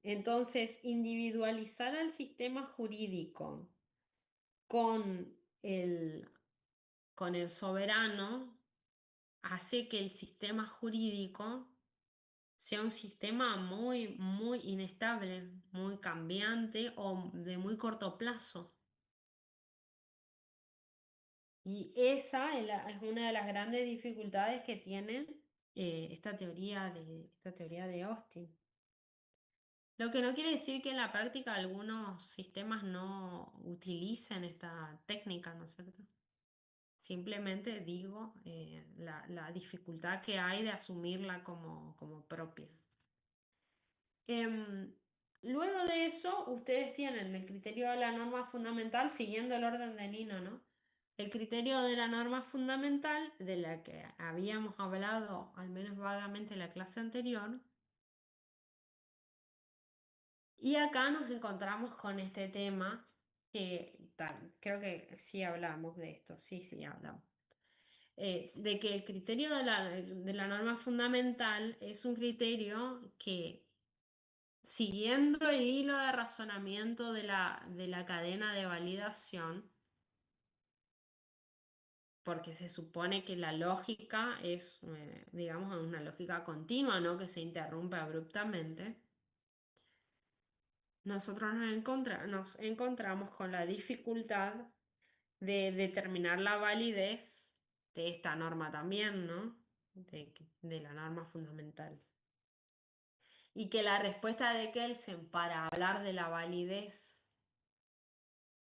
Entonces, individualizar al sistema jurídico con con el soberano hace que el sistema jurídico sea un sistema muy inestable, muy cambiante o de muy corto plazo. Y esa es una de las grandes dificultades que tiene esta teoría de Austin. Lo que no quiere decir que en la práctica algunos sistemas no utilicen esta técnica, ¿no es cierto? Simplemente digo la dificultad que hay de asumirla como propia. Em, Luego de eso, ustedes tienen el criterio de la norma fundamental siguiendo el orden de Nino, ¿no? El criterio de la norma fundamental, de la que habíamos hablado al menos vagamente en la clase anterior, y acá nos encontramos con este tema creo que sí hablamos de esto, sí hablamos. De que el criterio de la norma fundamental es un criterio que siguiendo el hilo de razonamiento de la cadena de validación, porque se supone que la lógica es, digamos, una lógica continua, no que se interrumpe abruptamente, nosotros nos encontramos con la dificultad de determinar la validez de esta norma también, ¿no? De la norma fundamental. y que la respuesta de Kelsen para hablar de la validez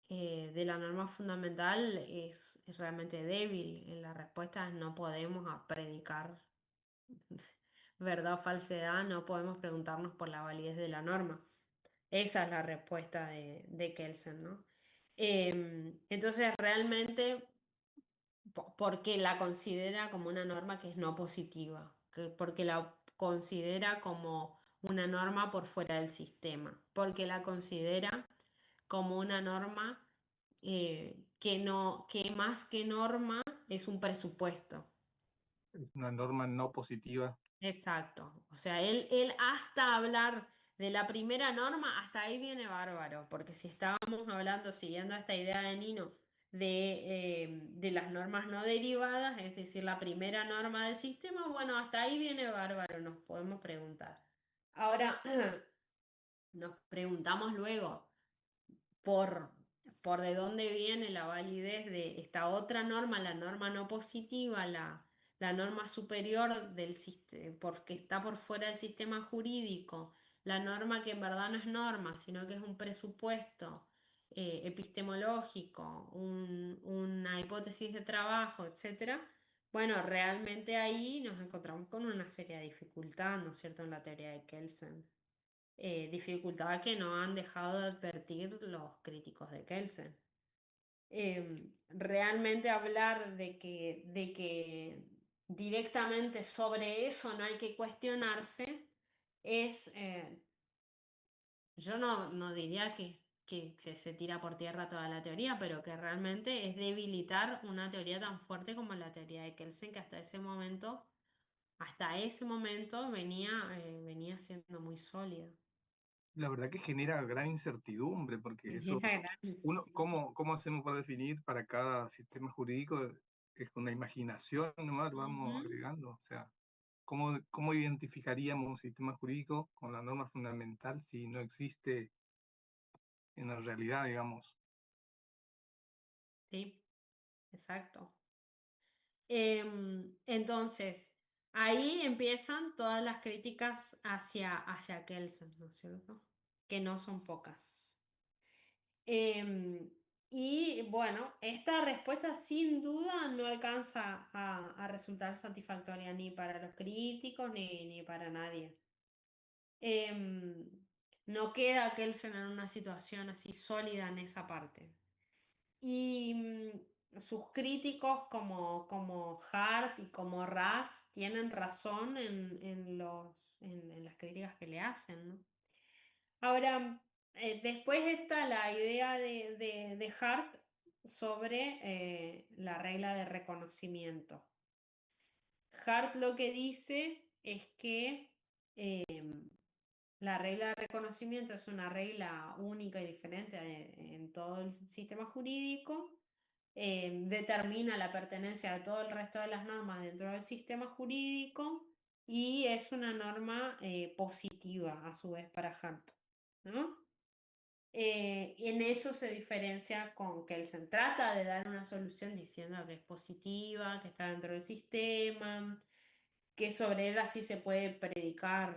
de la norma fundamental es realmente débil. En la respuesta es no podemos predicar verdad o falsedad, no podemos preguntarnos por la validez de la norma. Esa es la respuesta de Kelsen, ¿no? Entonces, realmente, porque la considera como una norma que es no positiva, porque la considera como una norma por fuera del sistema, porque la considera como una norma que no, que más que norma es un presupuesto. Es una norma no positiva. Exacto. O sea, él hasta hablar de la primera norma, hasta ahí viene bárbaro, porque si estábamos hablando, siguiendo esta idea de Nino, de las normas no derivadas, es decir, la primera norma del sistema, bueno, hasta ahí viene bárbaro, nos podemos preguntar. Ahora, nos preguntamos luego por, por de dónde viene la validez de esta otra norma, la norma no positiva, la norma superior del sistema, porque está por fuera del sistema jurídico, la norma que en verdad no es norma, sino que es un presupuesto epistemológico, una hipótesis de trabajo, etcétera. Bueno, realmente ahí nos encontramos con una seria dificultad, ¿no es cierto?, en la teoría de Kelsen, dificultad que no han dejado de advertir los críticos de Kelsen. Realmente hablar de que directamente sobre eso no hay que cuestionarse es, yo no diría que se tira por tierra toda la teoría, pero que realmente es debilitar una teoría tan fuerte como la teoría de Kelsen, que hasta ese momento venía siendo muy sólida. La verdad que genera gran incertidumbre, porque eso, Genera gran incertidumbre. ¿cómo hacemos para definir para cada sistema jurídico? Es con la imaginación nomás, vamos Ujú. agregando. O sea, ¿cómo identificaríamos un sistema jurídico con la norma fundamental si no existe en la realidad, digamos? Sí, exacto. Entonces, ahí empiezan todas las críticas hacia Kelsen, ¿no es cierto? Que no son pocas. Em, y bueno, esta respuesta sin duda no alcanza a resultar satisfactoria ni para los críticos ni para nadie. Em, no queda Kelsen en una situación así sólida en esa parte. Y sus críticos como Hart y como Raz tienen razón en las críticas que le hacen, ¿no? Ahora, después está la idea de Hart sobre la regla de reconocimiento. Hart lo que dice es que la regla de reconocimiento es una regla única y diferente en todo el sistema jurídico. Determina la pertenencia de todo el resto de las normas dentro del sistema jurídico y es una norma positiva a su vez para Hunt, ¿no? Y en eso se diferencia con que él se trata de dar una solución diciendo que es positiva, que está dentro del sistema, que sobre ella sí se puede predicar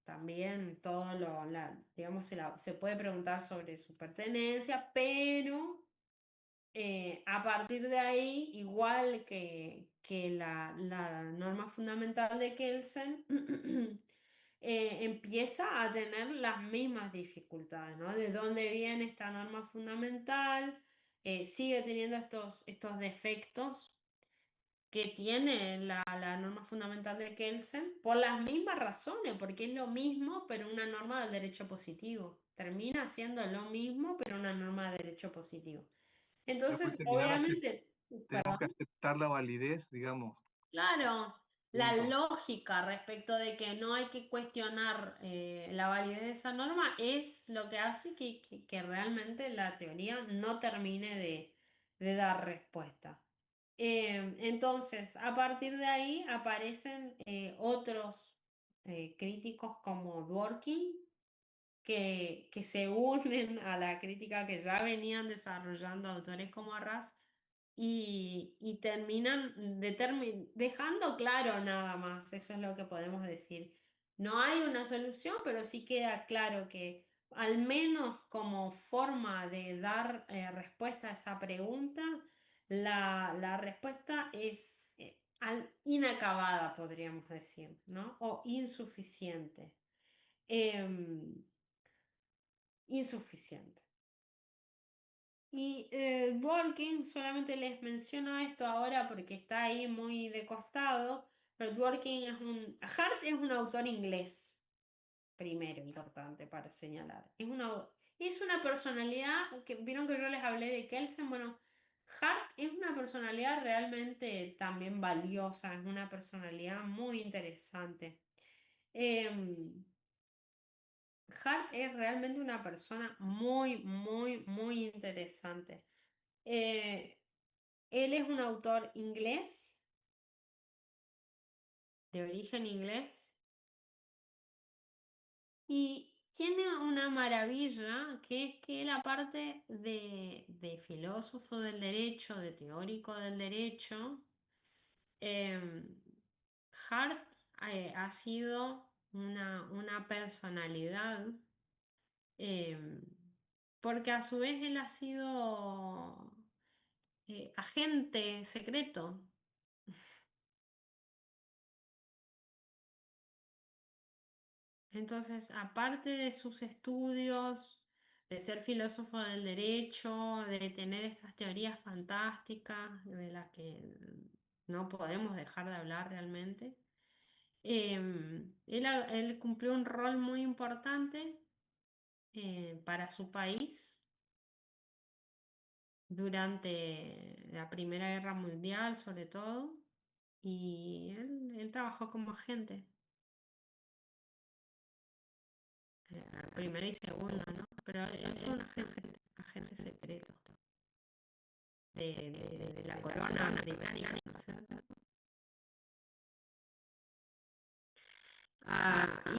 también todo digamos, se puede preguntar sobre su pertenencia, pero a partir de ahí, igual que la norma fundamental de Kelsen, empieza a tener las mismas dificultades, ¿no? ¿De dónde viene esta norma fundamental? Sigue teniendo estos defectos que tiene la norma fundamental de Kelsen por las mismas razones, porque es lo mismo, pero una norma del derecho positivo. Termina siendo lo mismo, pero una norma de derecho positivo. Después Entonces, terminar, obviamente, tenemos que perdón. aceptar la validez, digamos, Claro, la punto. lógica respecto de que no hay que cuestionar la validez de esa norma es lo que hace que realmente la teoría no termine de dar respuesta. Entonces, a partir de ahí aparecen otros críticos como Dworkin que se unen a la crítica que ya venían desarrollando autores como Arras y terminan dejando claro nada más, eso es lo que podemos decir, No hay una solución, pero sí queda claro que al menos como forma de dar respuesta a esa pregunta, la respuesta es inacabada, podríamos decir, ¿no? O insuficiente. Em, insuficiente. Y Dworkin, solamente les menciono esto ahora porque está ahí muy de costado, pero Dworkin Hart es un autor inglés, primero importante para señalar. Es una personalidad, que vieron que yo les hablé de Kelsen, bueno, Hart es una personalidad realmente también valiosa, es una personalidad muy interesante. Em, Hart es realmente una persona muy, muy, muy interesante. Eh, Él es un autor inglés, de origen inglés, y tiene una maravilla que es que él, aparte de filósofo del derecho, de teórico del derecho, eh, Hart ha sido una personalidad, eh, porque a su vez él ha sido agente secreto. Entonces, aparte de sus estudios, de ser filósofo del derecho, de tener estas teorías fantásticas de las que no podemos dejar de hablar realmente, él cumplió un rol muy importante para su país durante la Primera Guerra Mundial, sobre todo, y él trabajó como agente. Primera y segunda, ¿no? Pero él fue un agente secreto de la corona británica, ¿no es cierto?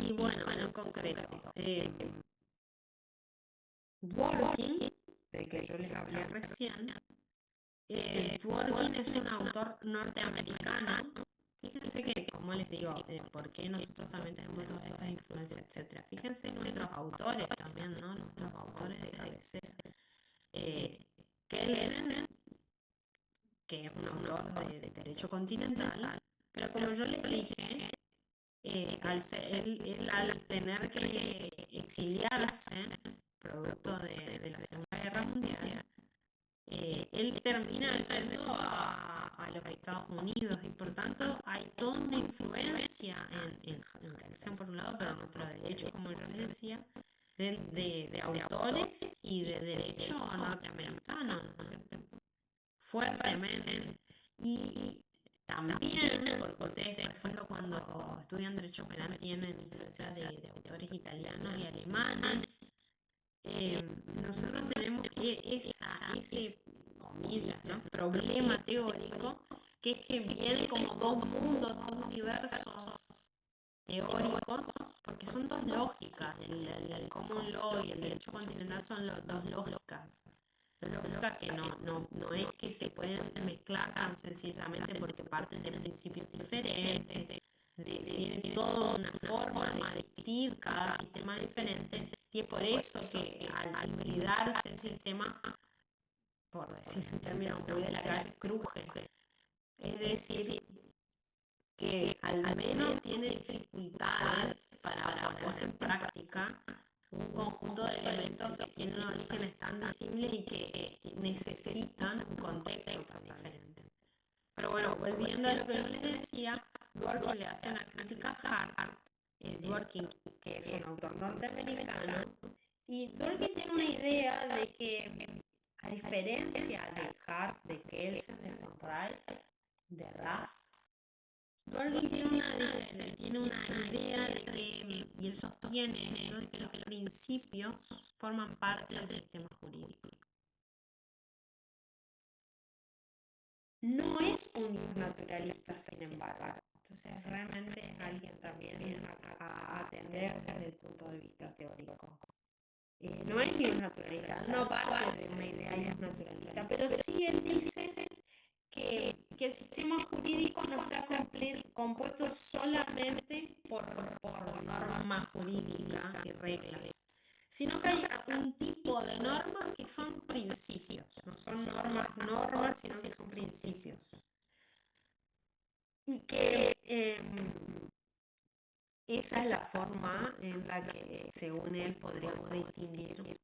Y bueno, en concreto, Dworkin, del que yo les hablé recién, Dworkin es un autor norteamericano. Fíjense que, como les digo, por qué nosotros también tenemos todas estas influencias, etcétera. Fíjense en nuestros autores también, ¿no? Nuestros autores de cabecera. Kelsen, que es un autor de derecho continental, pero como yo les dije, él al tener que exiliarse, producto de la Segunda Guerra Mundial, él termina yendo a los Estados Unidos y por tanto hay toda una influencia en Kelsen por un lado, pero en nuestro derecho, como yo les decía, de autores y de derecho norteamericano, ¿no es cierto? Fuertemente. Y también, porque ustedes, por ejemplo, cuando estudian derecho penal tienen influencias de autores italianos y alemanes. Nosotros tenemos ese, comillas, ¿no? Problema teórico, que es que vienen como dos mundos, dos universos teóricos, porque son dos lógicas, el common law y el derecho continental son dos lógicas. Dos lógicas que no es que se pueden mezclar tan sencillamente porque parten de principios diferentes, tienen toda una forma de existir, cada sistema diferente, y es por eso que al hibриdarse el sistema, por decir en términos muy de la calle, cruje. Es decir, que al menos tiene dificultades para poner en práctica un conjunto de elementos que tienen orígenes tan disímiles y que necesitan un contexto tan diferente. Pero bueno, volviendo a lo que yo les decía, Dworkin le hace una crítica a Hart, Dworkin, que es un autor norteamericano, y Dworkin tiene una idea de que, a diferencia de Hart, de Kelsen, de von Wright, de Raz, Dworkin tiene una idea de que, y él sostiene esto, de que los principios forman parte del sistema jurídico. No es un naturalista, sin embargo. Entonces, realmente es alguien también a atender desde el punto de vista teórico. No es ni un naturalista, no parte de una idea naturalista, pero sí él dice que que el sistema jurídico no está compuesto solamente por normas jurídicas y reglas, sino que hay un tipo de normas que son principios, no son normas, sino que son principios. Y que esa es la forma en la que, según él, podríamos distinguir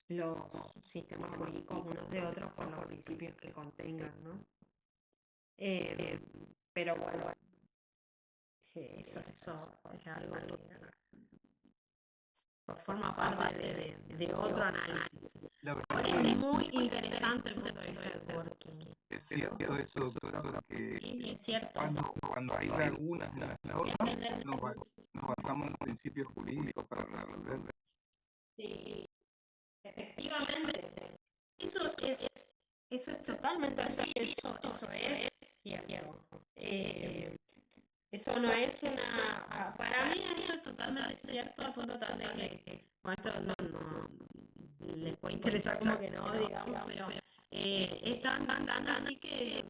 los sistemas jurídicos unos de otros por los principios que contengan, ¿no? Pero bueno, eso es algo que forma parte de otro análisis. La verdad Ahora es muy interesante el punto de vista de Dworkin. es cierto eso, doctora, porque Sí, es cierto. cuando hay lagunas en las normas, nos basamos en principios jurídicos para resolver. Sí, efectivamente. Eso es totalmente así, eso es cierto. Eso no es para mí eso es totalmente cierto al punto tal de que, bueno, esto no les puede interesar como que no, digamos, pero es tan así que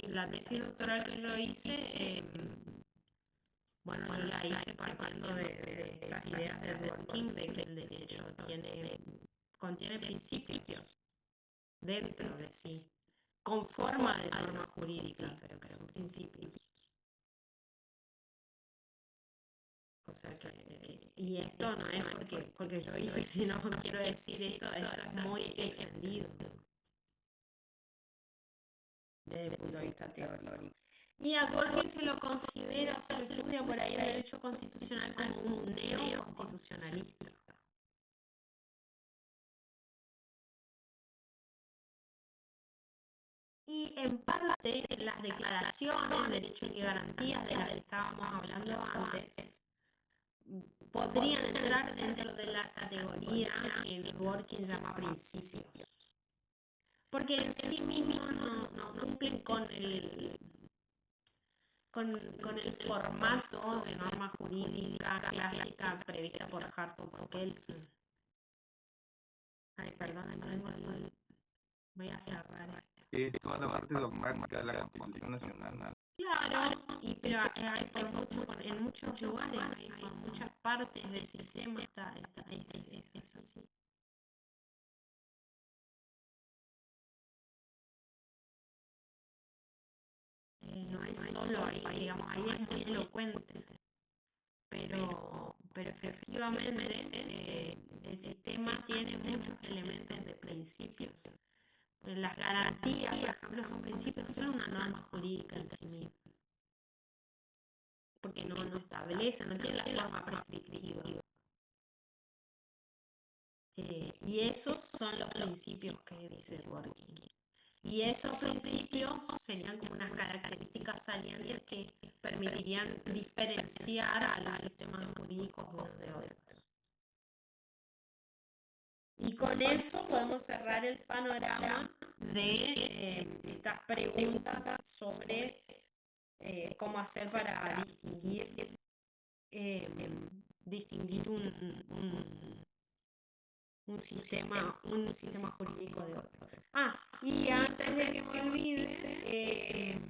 la tesis doctoral que yo hice, bueno, yo la hice partiendo de estas ideas de Dworkin, de que el derecho contiene principios dentro de sí, con forma de norma jurídica, pero que son principios. O sea y esto no es porque yo hice, sino que quiero decir esto es muy extendido desde el punto de vista teórico. Y a Dworkin se lo considera, se lo estudia por ahí el derecho constitucional como un neoconstitucionalista. Y en parte las declaraciones, derechos y garantías de las que estábamos hablando antes podrían entrar dentro de la categoría que Dworkin llama principios. Porque en sí mismos no cumplen con el formato de norma jurídica clásica prevista por Hartung o Kelsen. Ay, perdón, voy a cerrar esto. Es toda la parte dogmática de la Constitución Nacional. Claro, pero hay en muchos lugares, hay por muchas partes del sistema es así. No es solo ahí, digamos, ahí es muy elocuente, pero efectivamente el sistema tiene muchos elementos de principios. Las garantías, por ejemplo, son principios, no son una norma jurídica en sí misma, porque no establece, no tiene la forma prescriptiva. Y esos son los principios que dice Dworkin. Y esos principios serían como unas características salientes que permitirían diferenciar a los sistemas jurídicos unos de otros. Y con eso podemos cerrar el panorama de estas preguntas sobre cómo hacer para distinguir un sistema jurídico de otro. Y antes de que me olvide,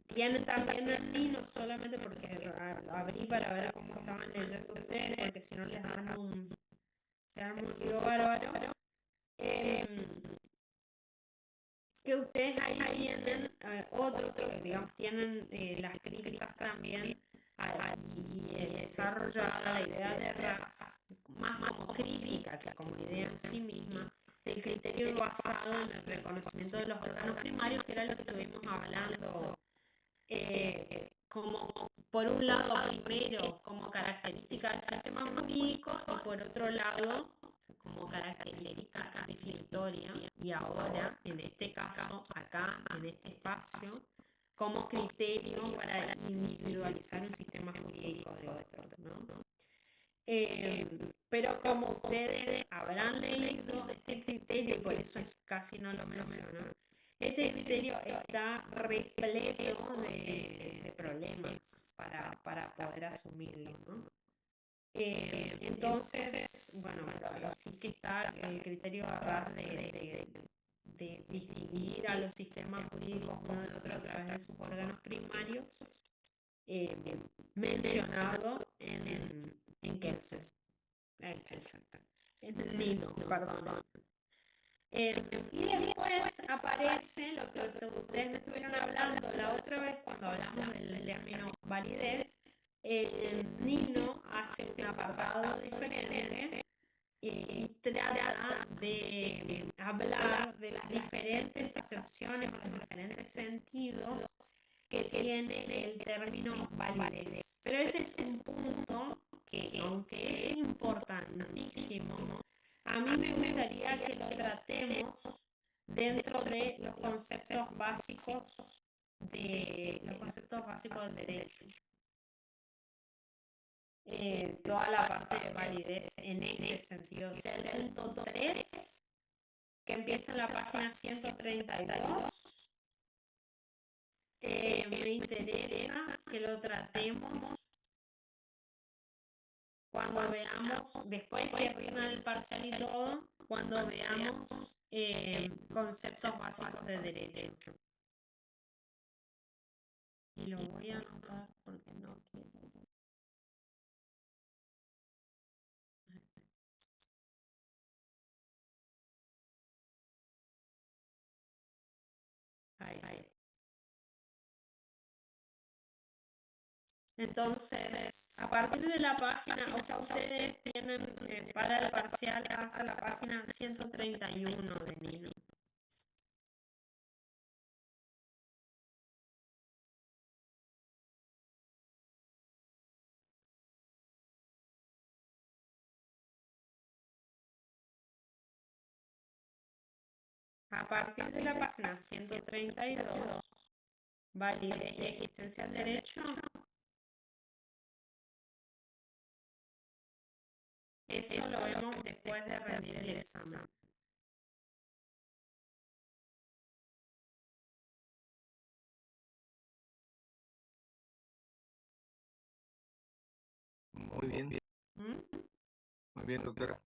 tienen también aquí, no solamente porque abrí para ver cómo estaban leyendo ustedes, porque si no les armo un lío bárbaro, que ustedes ahí tienen digamos, tienen las críticas también y desarrollada la idea de RAS, más como crítica que como idea en sí misma, del criterio basado en el reconocimiento de los órganos primarios, que era lo que estuvimos hablando, como por un lado primero como característica del sistema jurídico y por otro lado como característica definitoria, y ahora en este caso acá en este espacio como criterio para individualizar un sistema jurídico de otro, ¿no? Pero como ustedes habrán leído este criterio, y por eso casi no lo menciono, este criterio está repleto de problemas para poder asumirlo, ¿no? Entonces, bueno, sí que está el criterio RAS de distinguir a los sistemas jurídicos uno de otro a través de sus órganos primarios, mencionado en Kelsen, en Nino, perdón. Y después aparece lo que ustedes me estuvieron hablando la otra vez cuando hablamos del término validez. Nino hace un apartado diferente y trata de hablar de las diferentes acepciones o los diferentes sentidos que tiene el término validez. Pero ese es un punto que, aunque es importantísimo, a mí me gustaría que lo tratemos dentro de los conceptos básicos del derecho. Toda la parte de validez en este sentido. O sea, el punto 3, que empieza en la página 132, me interesa que lo tratemos cuando veamos, después que rindan el parcial y todo, cuando veamos conceptos básicos de derecho. Y lo voy a anotar porque no quiero. Ahí. Entonces, a partir de la página, o sea, ustedes tienen para el parcial hasta la página 131 de Nino. A partir de la página 132, validez y existencia del derecho, eso lo vemos después de rendir el examen. Muy bien, ¿Mm? muy bien, doctora.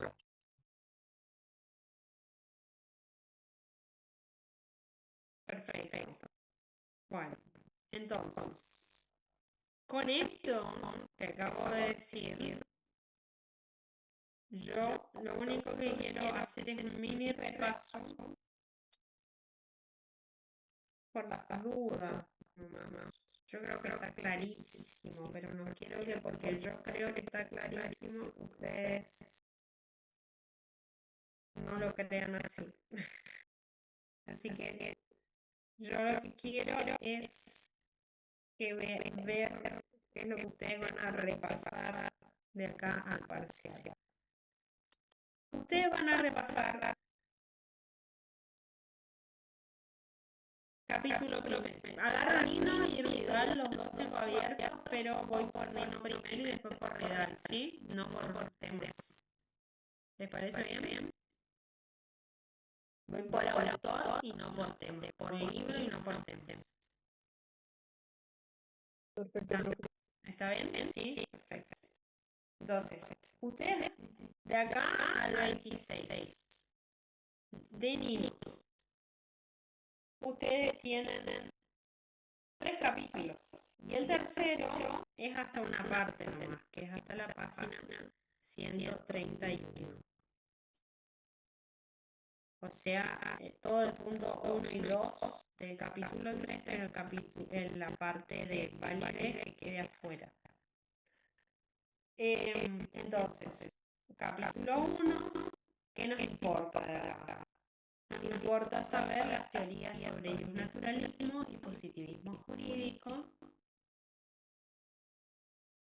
Perfecto. Bueno, entonces, con esto que acabo de decir, yo lo único que quiero hacer es un mini repaso por las dudas nomás. Yo creo que está clarísimo, pero no quiero que porque yo creo que está clarísimo, ustedes no lo crean así. Así que yo lo que quiero es que ver qué es lo que ustedes van a repasar de acá al parcial. Ustedes van a repasar capítulo primero. Agarro Nino y Ridal, los dos tengo abiertos, pero voy por Nino primero y después por Ridal, ¿sí? No por temas. ¿Les parece bien? Voy por autor y no por tema, por libro y no por temas. ¿Está bien? Sí, perfecto. Entonces, ustedes de acá al 26 de Nino, ustedes tienen 3 capítulos y el tercero es hasta una parte nomás, que es hasta la página 131. O sea, todo el punto 1 y 2 del capítulo 3, pero la parte de validez que quede afuera. Entonces, capítulo 1, ¿qué nos importa? Nos importa saber las teorías sobre el naturalismo y positivismo jurídico,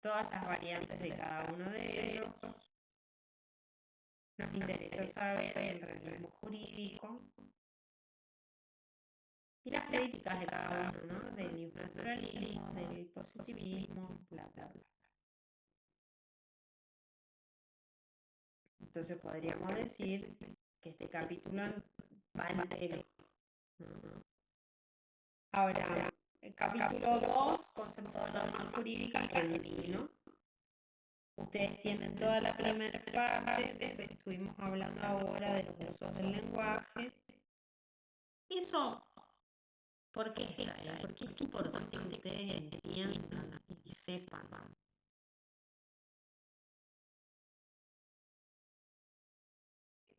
todas las variantes de cada uno de ellos. Nos interesa saber el realismo jurídico y las críticas de cada uno, ¿no? Del naturalismo, del positivismo, bla, bla, bla. Entonces podríamos decir que este capítulo va entero, ¿no? Ahora, el capítulo 2, conceptos de normas jurídicas, ¿no? Ustedes tienen toda la primera parte de esto que estuvimos hablando ahora de los usos del lenguaje, Eso, ¿por qué está ahí? Porque es importante que ustedes entiendan y sepan.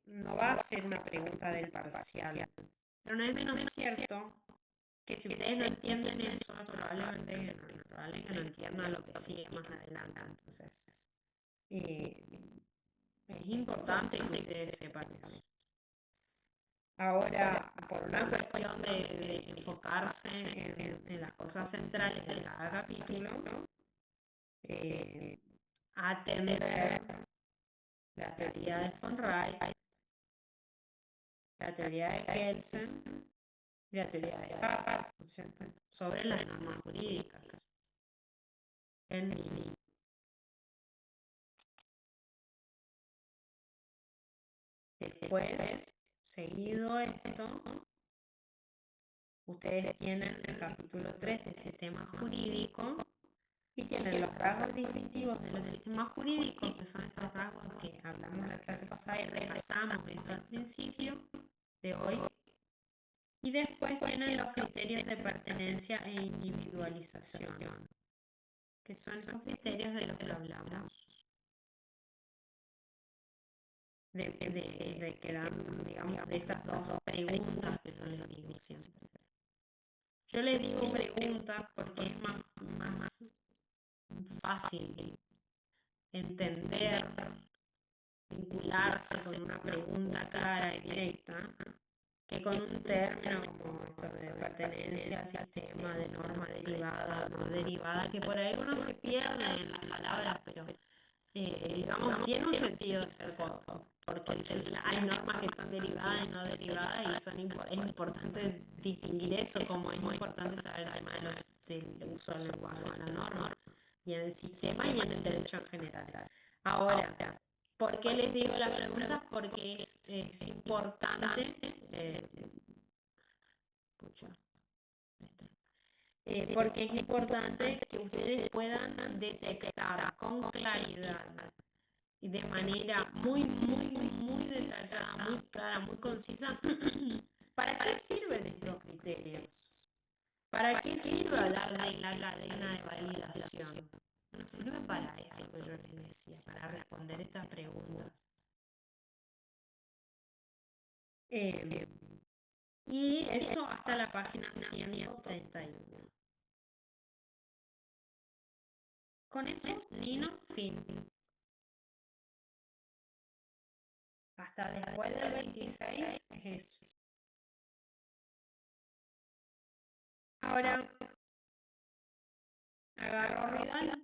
No va a ser una pregunta del parcial, pero no es menos cierto que si ustedes no entienden eso, probablemente no entiendan lo que sigue más adelante. Entonces, es importante que ustedes sepan eso. Ahora, por una cuestión de enfocarse en las cosas centrales de cada capítulo, atender la teoría de von Wright, la teoría de Kelsen y la teoría de Hart, ¿no es cierto?, sobre las normas jurídicas en línea. Después, seguido esto, ustedes tienen el capítulo 3 de sistema jurídico y tienen los rasgos distintivos de los sistemas jurídicos, que son estos rasgos que hablamos en la clase pasada y repasamos esto al principio de hoy. Y después tienen los criterios de pertenencia e individualización, que son estos criterios de los que hablamos, de que dan, digamos, de estas dos preguntas que yo les digo siempre. Yo les digo preguntas porque es más fácil entender, vincularse con una pregunta clara y directa, que con un término como esto de pertenencia al sistema, de norma derivada o no derivada, que por ahí uno se pierde en las palabras, pero digamos, tiene un sentido ser corto, porque hay normas que están derivadas y no derivadas, y es importante distinguir eso, como es importante saber el tema del uso del lenguaje de la norma, y en el sistema y en el derecho en general. Ahora, ¿por qué les digo las preguntas? Porque es importante, porque es importante que ustedes puedan detectar con claridad y de manera muy detallada, muy clara, muy concisa, ¿para qué sirven estos criterios? ¿Para qué sirve hablar de la cadena de validación? Bueno, sirve para eso que yo les decía, para responder estas preguntas. Y eso hasta la página 131. Con eso, Nino, fin. Hasta después del 26 es eso. Ahora, agarro Ridal.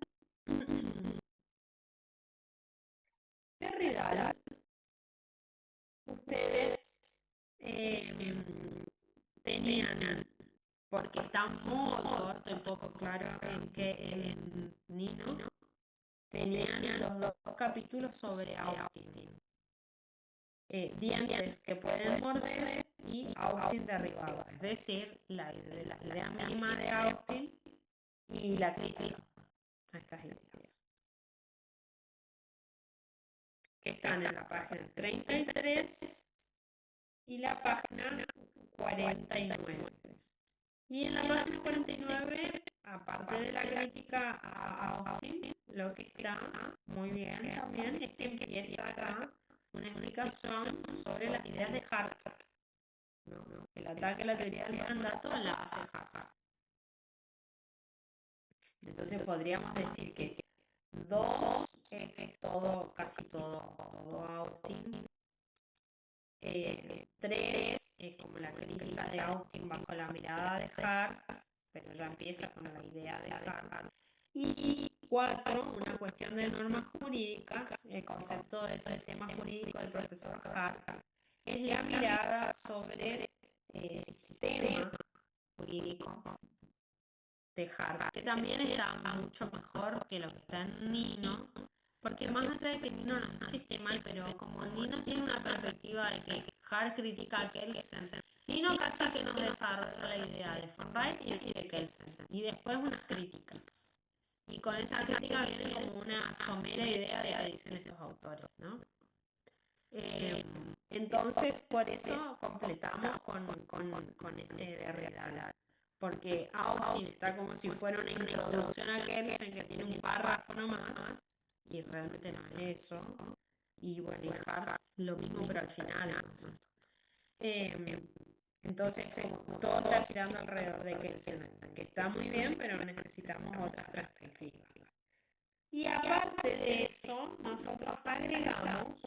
De Ridal, ustedes tenían, porque está muy corto y poco claro en que en Nino, tenían los dos capítulos sobre Austin. Dientes que pueden morder y Austin derribado, es decir, la idea mínima de Austin y la crítica a estas ideas, que están en la página 33 y la página 49. Y en la página 49, aparte de la crítica a Austin, lo que está muy bien también es que empieza acá una explicación sobre las ideas de Hart. ¿No? El ataque a la teoría del mandato la hace Hart. Entonces podríamos decir que 2 es todo, casi todo Austin. 3 es como la crítica de Austin bajo la mirada de Hart, pero ya empieza con la idea de Hart. Y 4, una cuestión de normas jurídicas, el concepto de sistema jurídico del profesor Hart, es la mirada sobre el sistema jurídico de Hart, que también está mucho mejor que lo que está en Nino, porque más allá de que Nino no es que esté mal, pero como Nino tiene una perspectiva de que Hart critica a Kelsen, Nino casi que nos desarrolla la idea de von Wright y de Kelsen, y después unas críticas. Y con esa crítica viene como una somera idea de qué dicen estos autores, ¿no? Entonces, por eso completamos con este de realidad. Porque Austin está como si fuera una introducción a Kelsen que tiene un párrafo nomás, y realmente no es eso. Y bueno, y Hart lo mismo, pero al final, ¿no? Eh, entonces, como todo está girando alrededor de Kelsen, que está muy bien, pero necesitamos otras perspectivas. Y aparte de eso, nosotros agregamos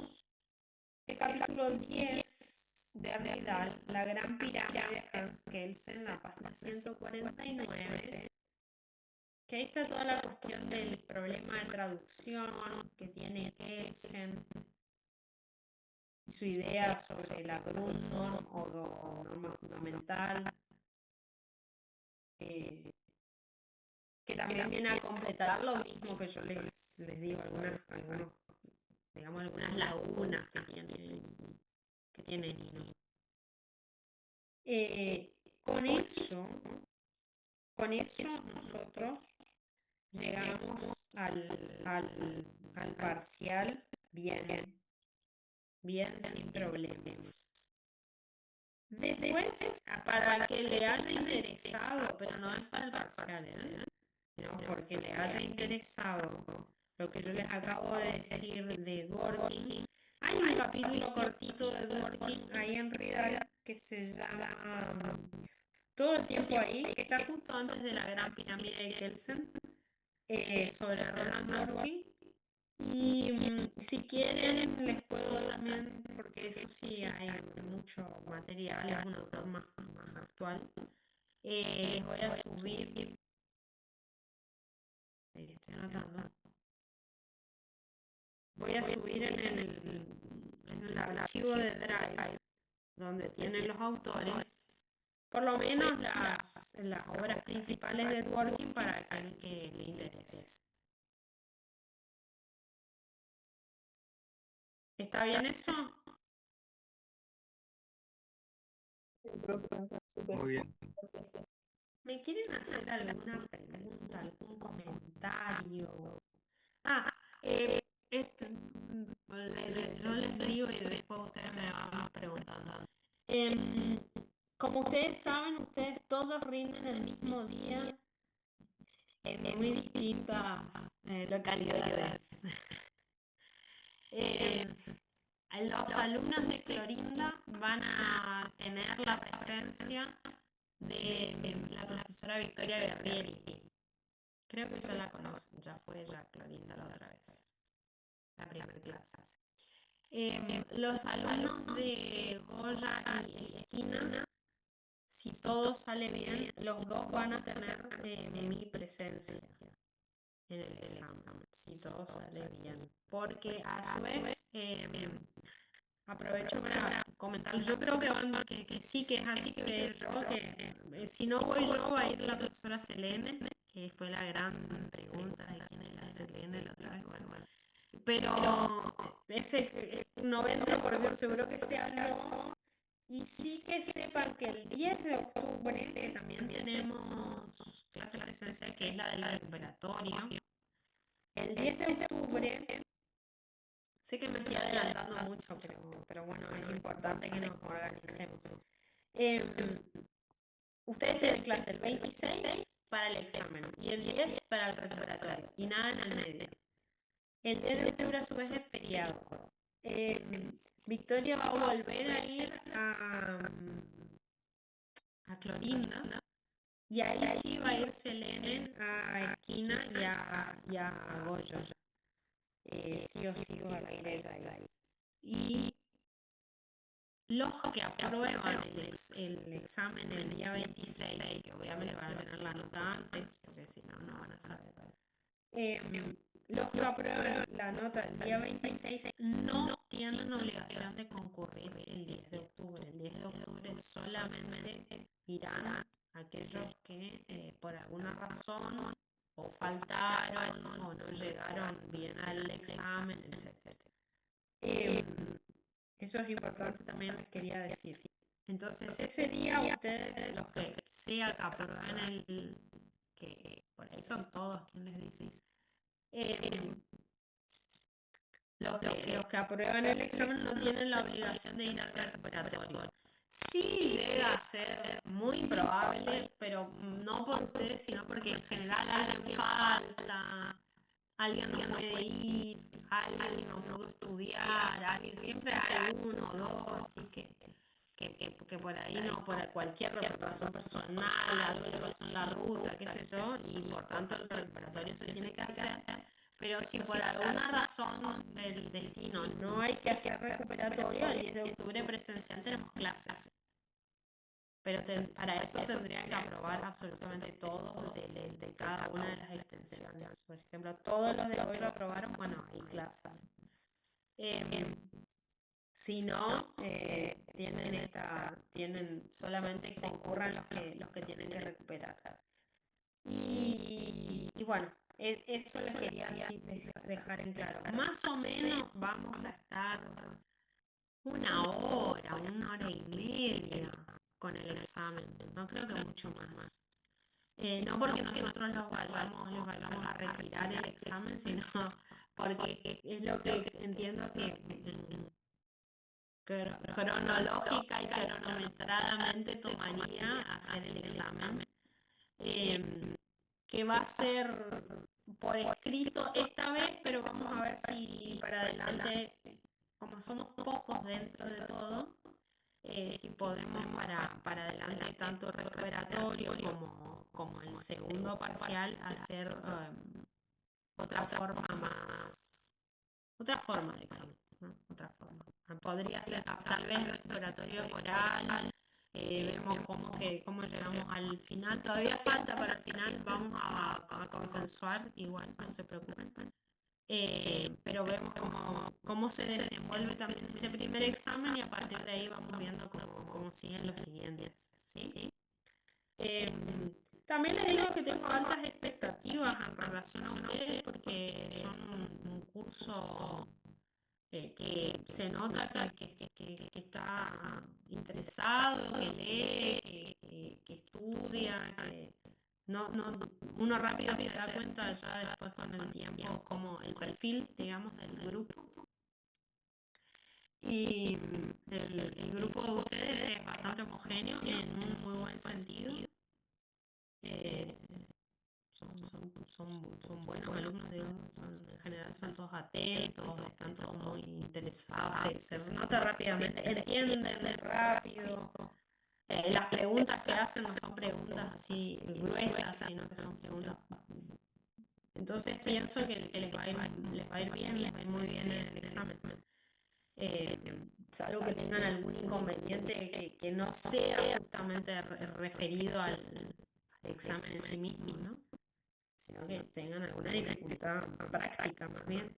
el capítulo 10 de Rigdal, la Gran Pirámide de Hans Kelsen, la página 149, que ahí está toda la cuestión del problema de traducción que tiene Kelsen, y su idea sobre la Grundnorm o norma fundamental, que también viene a completar lo mismo que yo les digo, digamos, algunas lagunas que tiene Nino. Con eso nosotros llegamos al parcial bien sin problemas. Después, para el que le haya interesado, pero no es para el parcial, sino porque le haya interesado lo que yo les acabo de decir de Dworkin, hay un capítulo cortito de Dworkin ahí en Rigdal que se llama Todo el tiempo ahí, que está justo antes de la Gran Pirámide de Kelsen, sobre Ronald Dworkin. Y si quieren, les puedo también, porque eso sí hay mucho material, es un autor más actual. Les voy a subir, estoy anotando, voy a subir en el archivo de Drive, donde tienen los autores, por lo menos las obras principales de Dworkin para aquel que le interese. ¿Está bien eso? Muy bien. ¿Me quieren hacer alguna pregunta, algún comentario? Ah, yo les digo y después ustedes me van preguntando. Em, Como ustedes saben, ustedes todos rinden el mismo día en muy distintas localidades. Em, los alumnos de Clorinda van a tener la presencia de la profesora Victoria Guerrieri. Creo que ya la conocen, ya fue ella Clorinda la otra vez, la primera clase. Los alumnos de Goya y Esquina, si todo sale bien, los dos van a tener mi presencia en el examen, si todo sale bien. Porque a su vez, aprovecho para comentar, yo creo que sí, que es así, que yo, que si no voy yo, va a ir la profesora Selene, que fue la gran pregunta de quién es la Selene la otra vez, bueno. Pero ese es un 90% seguro que se habló. Y sí que sepan que el 10 de octubre, que también tenemos clase de presencia, que es la del recuperatorio, el 10 de octubre, sé que me estoy adelantando mucho, pero bueno, es importante que nos organicemos. Ustedes tienen clase el 26 para el examen y el 10 para el recuperatorio y nada en el medio. El 10 de octubre a su vez es feriado. Victoria va a volver a ir a Clorinda y ahí sí va a ir Selene a Esquina y a Goyo. Sí o sí va a ir ella ahí. Y los que aprueban el examen el día 26, que obviamente van a tener la nota antes, porque si no, no van a saber. Los que aprueban la nota el día 26 no tienen obligación de concurrir el 10 de octubre. El 10 de octubre solamente irán aquellos que por alguna razón o faltaron o no llegaron bien al examen, etc. Eso es importante también, les quería decir. Entonces, ese día ustedes, los que sea que aprueben que por ahí son todos quienes les dicen, los que aprueban el examen no tienen la obligación de ir al recuperatorio. Sí llega a ser muy improbable, pero no por ustedes, sino porque en general alguien falta, alguien no puede ir, alguien no pudo estudiar, alguien siempre hay uno o dos, así que por ahí no, por cualquier razón personal, algo le pasó en la ruta, qué sé yo, y por tanto el recuperatorio se tiene que hacer. Pero si por alguna razón del destino no hay que hacer recuperatorio, el 10 de octubre presencial tenemos clases. Pero para eso tendrían que aprobar absolutamente todo de cada una de las extensiones. Por ejemplo, todos los de hoy lo aprobaron, bueno, hay clases. Si no, tienen solamente concurran los que tienen que recuperar. Y bueno, eso les quería así dejar en claro. Más o menos vamos a estar una hora y media con el examen. No creo que mucho más. No porque nosotros les vayamos a retirar el examen, sino porque es lo que entiendo que cronológica y cronometradamente tomaría hacer el examen, que va a ser por escrito esta vez, pero vamos a ver si para adelante, como somos pocos dentro de todo, si podemos para adelante tanto recuperatorio como el segundo parcial hacer otra forma otra forma de examen, ¿no? Otra forma. Podría ser tal vez recuperatorio oral, vemos cómo llegamos al final. Todavía falta para el final, vamos a consensuar, igual, no se preocupen. Pero vemos cómo se desenvuelve también este primer examen y a partir de ahí vamos viendo cómo siguen los siguientes, ¿sí? Eh, También les digo que tengo altas expectativas en relación a ustedes porque son un curso que se nota que está interesado, que lee, que estudia, que uno rápido se da cuenta ya después con el tiempo como el perfil, digamos, del grupo. Y el grupo de ustedes es bastante homogéneo en un muy buen sentido. Eh, son buenos alumnos, digamos, en general son todos atentos, están todos muy interesados, se nota rápidamente, entienden rápido. Las preguntas que hacen no son preguntas así gruesas, sino que son preguntas. Entonces pienso que les va a ir bien, les va a ir muy bien en el examen. Salvo que tengan algún inconveniente que no sea justamente referido al examen en sí mismo, ¿no? Sino que tengan alguna dificultad práctica más bien.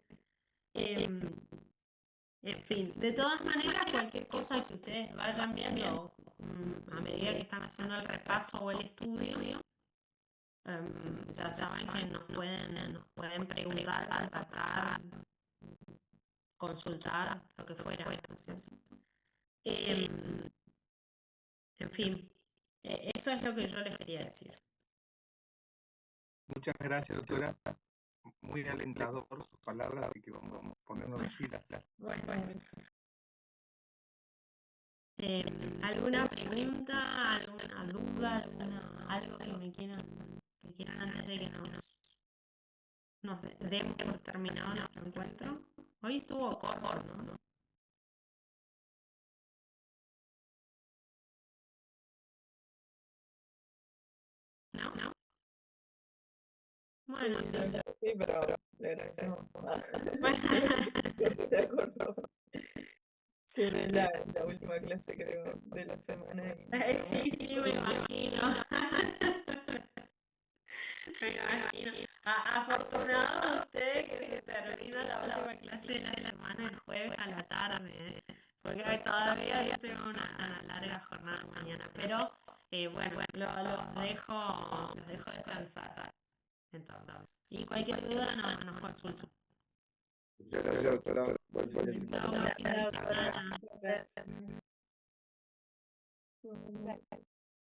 En fin, de todas maneras, cualquier cosa que ustedes vayan viendo a medida que están haciendo el repaso o el estudio, ya saben que nos pueden preguntar, contactar, consultar, lo que fuera, ¿no es cierto? En fin, eso es lo que yo les quería decir. Muchas gracias, doctora. Muy alentador sus palabras, así que vamos a ponernos las pilas. Bueno. ¿Alguna pregunta, alguna duda, algo que quieran antes de que nos demos por terminado nuestro encuentro? Hoy estuvo corto, ¿no? ¿No? Bueno, Sí, pero le agradecemos. De acuerdo. Sí, es la última clase, creo, de la semana. sí, me imagino. Me imagino. Afortunado usted que se termina la última clase de la semana el jueves a la tarde, porque todavía yo tengo una larga jornada mañana, pero bueno, los dejo descansar. Entonces, y cualquier duda nos consultan. Muchas gracias, doctora. Buen fin de semana. Chao, buen fin de semana. Gracias.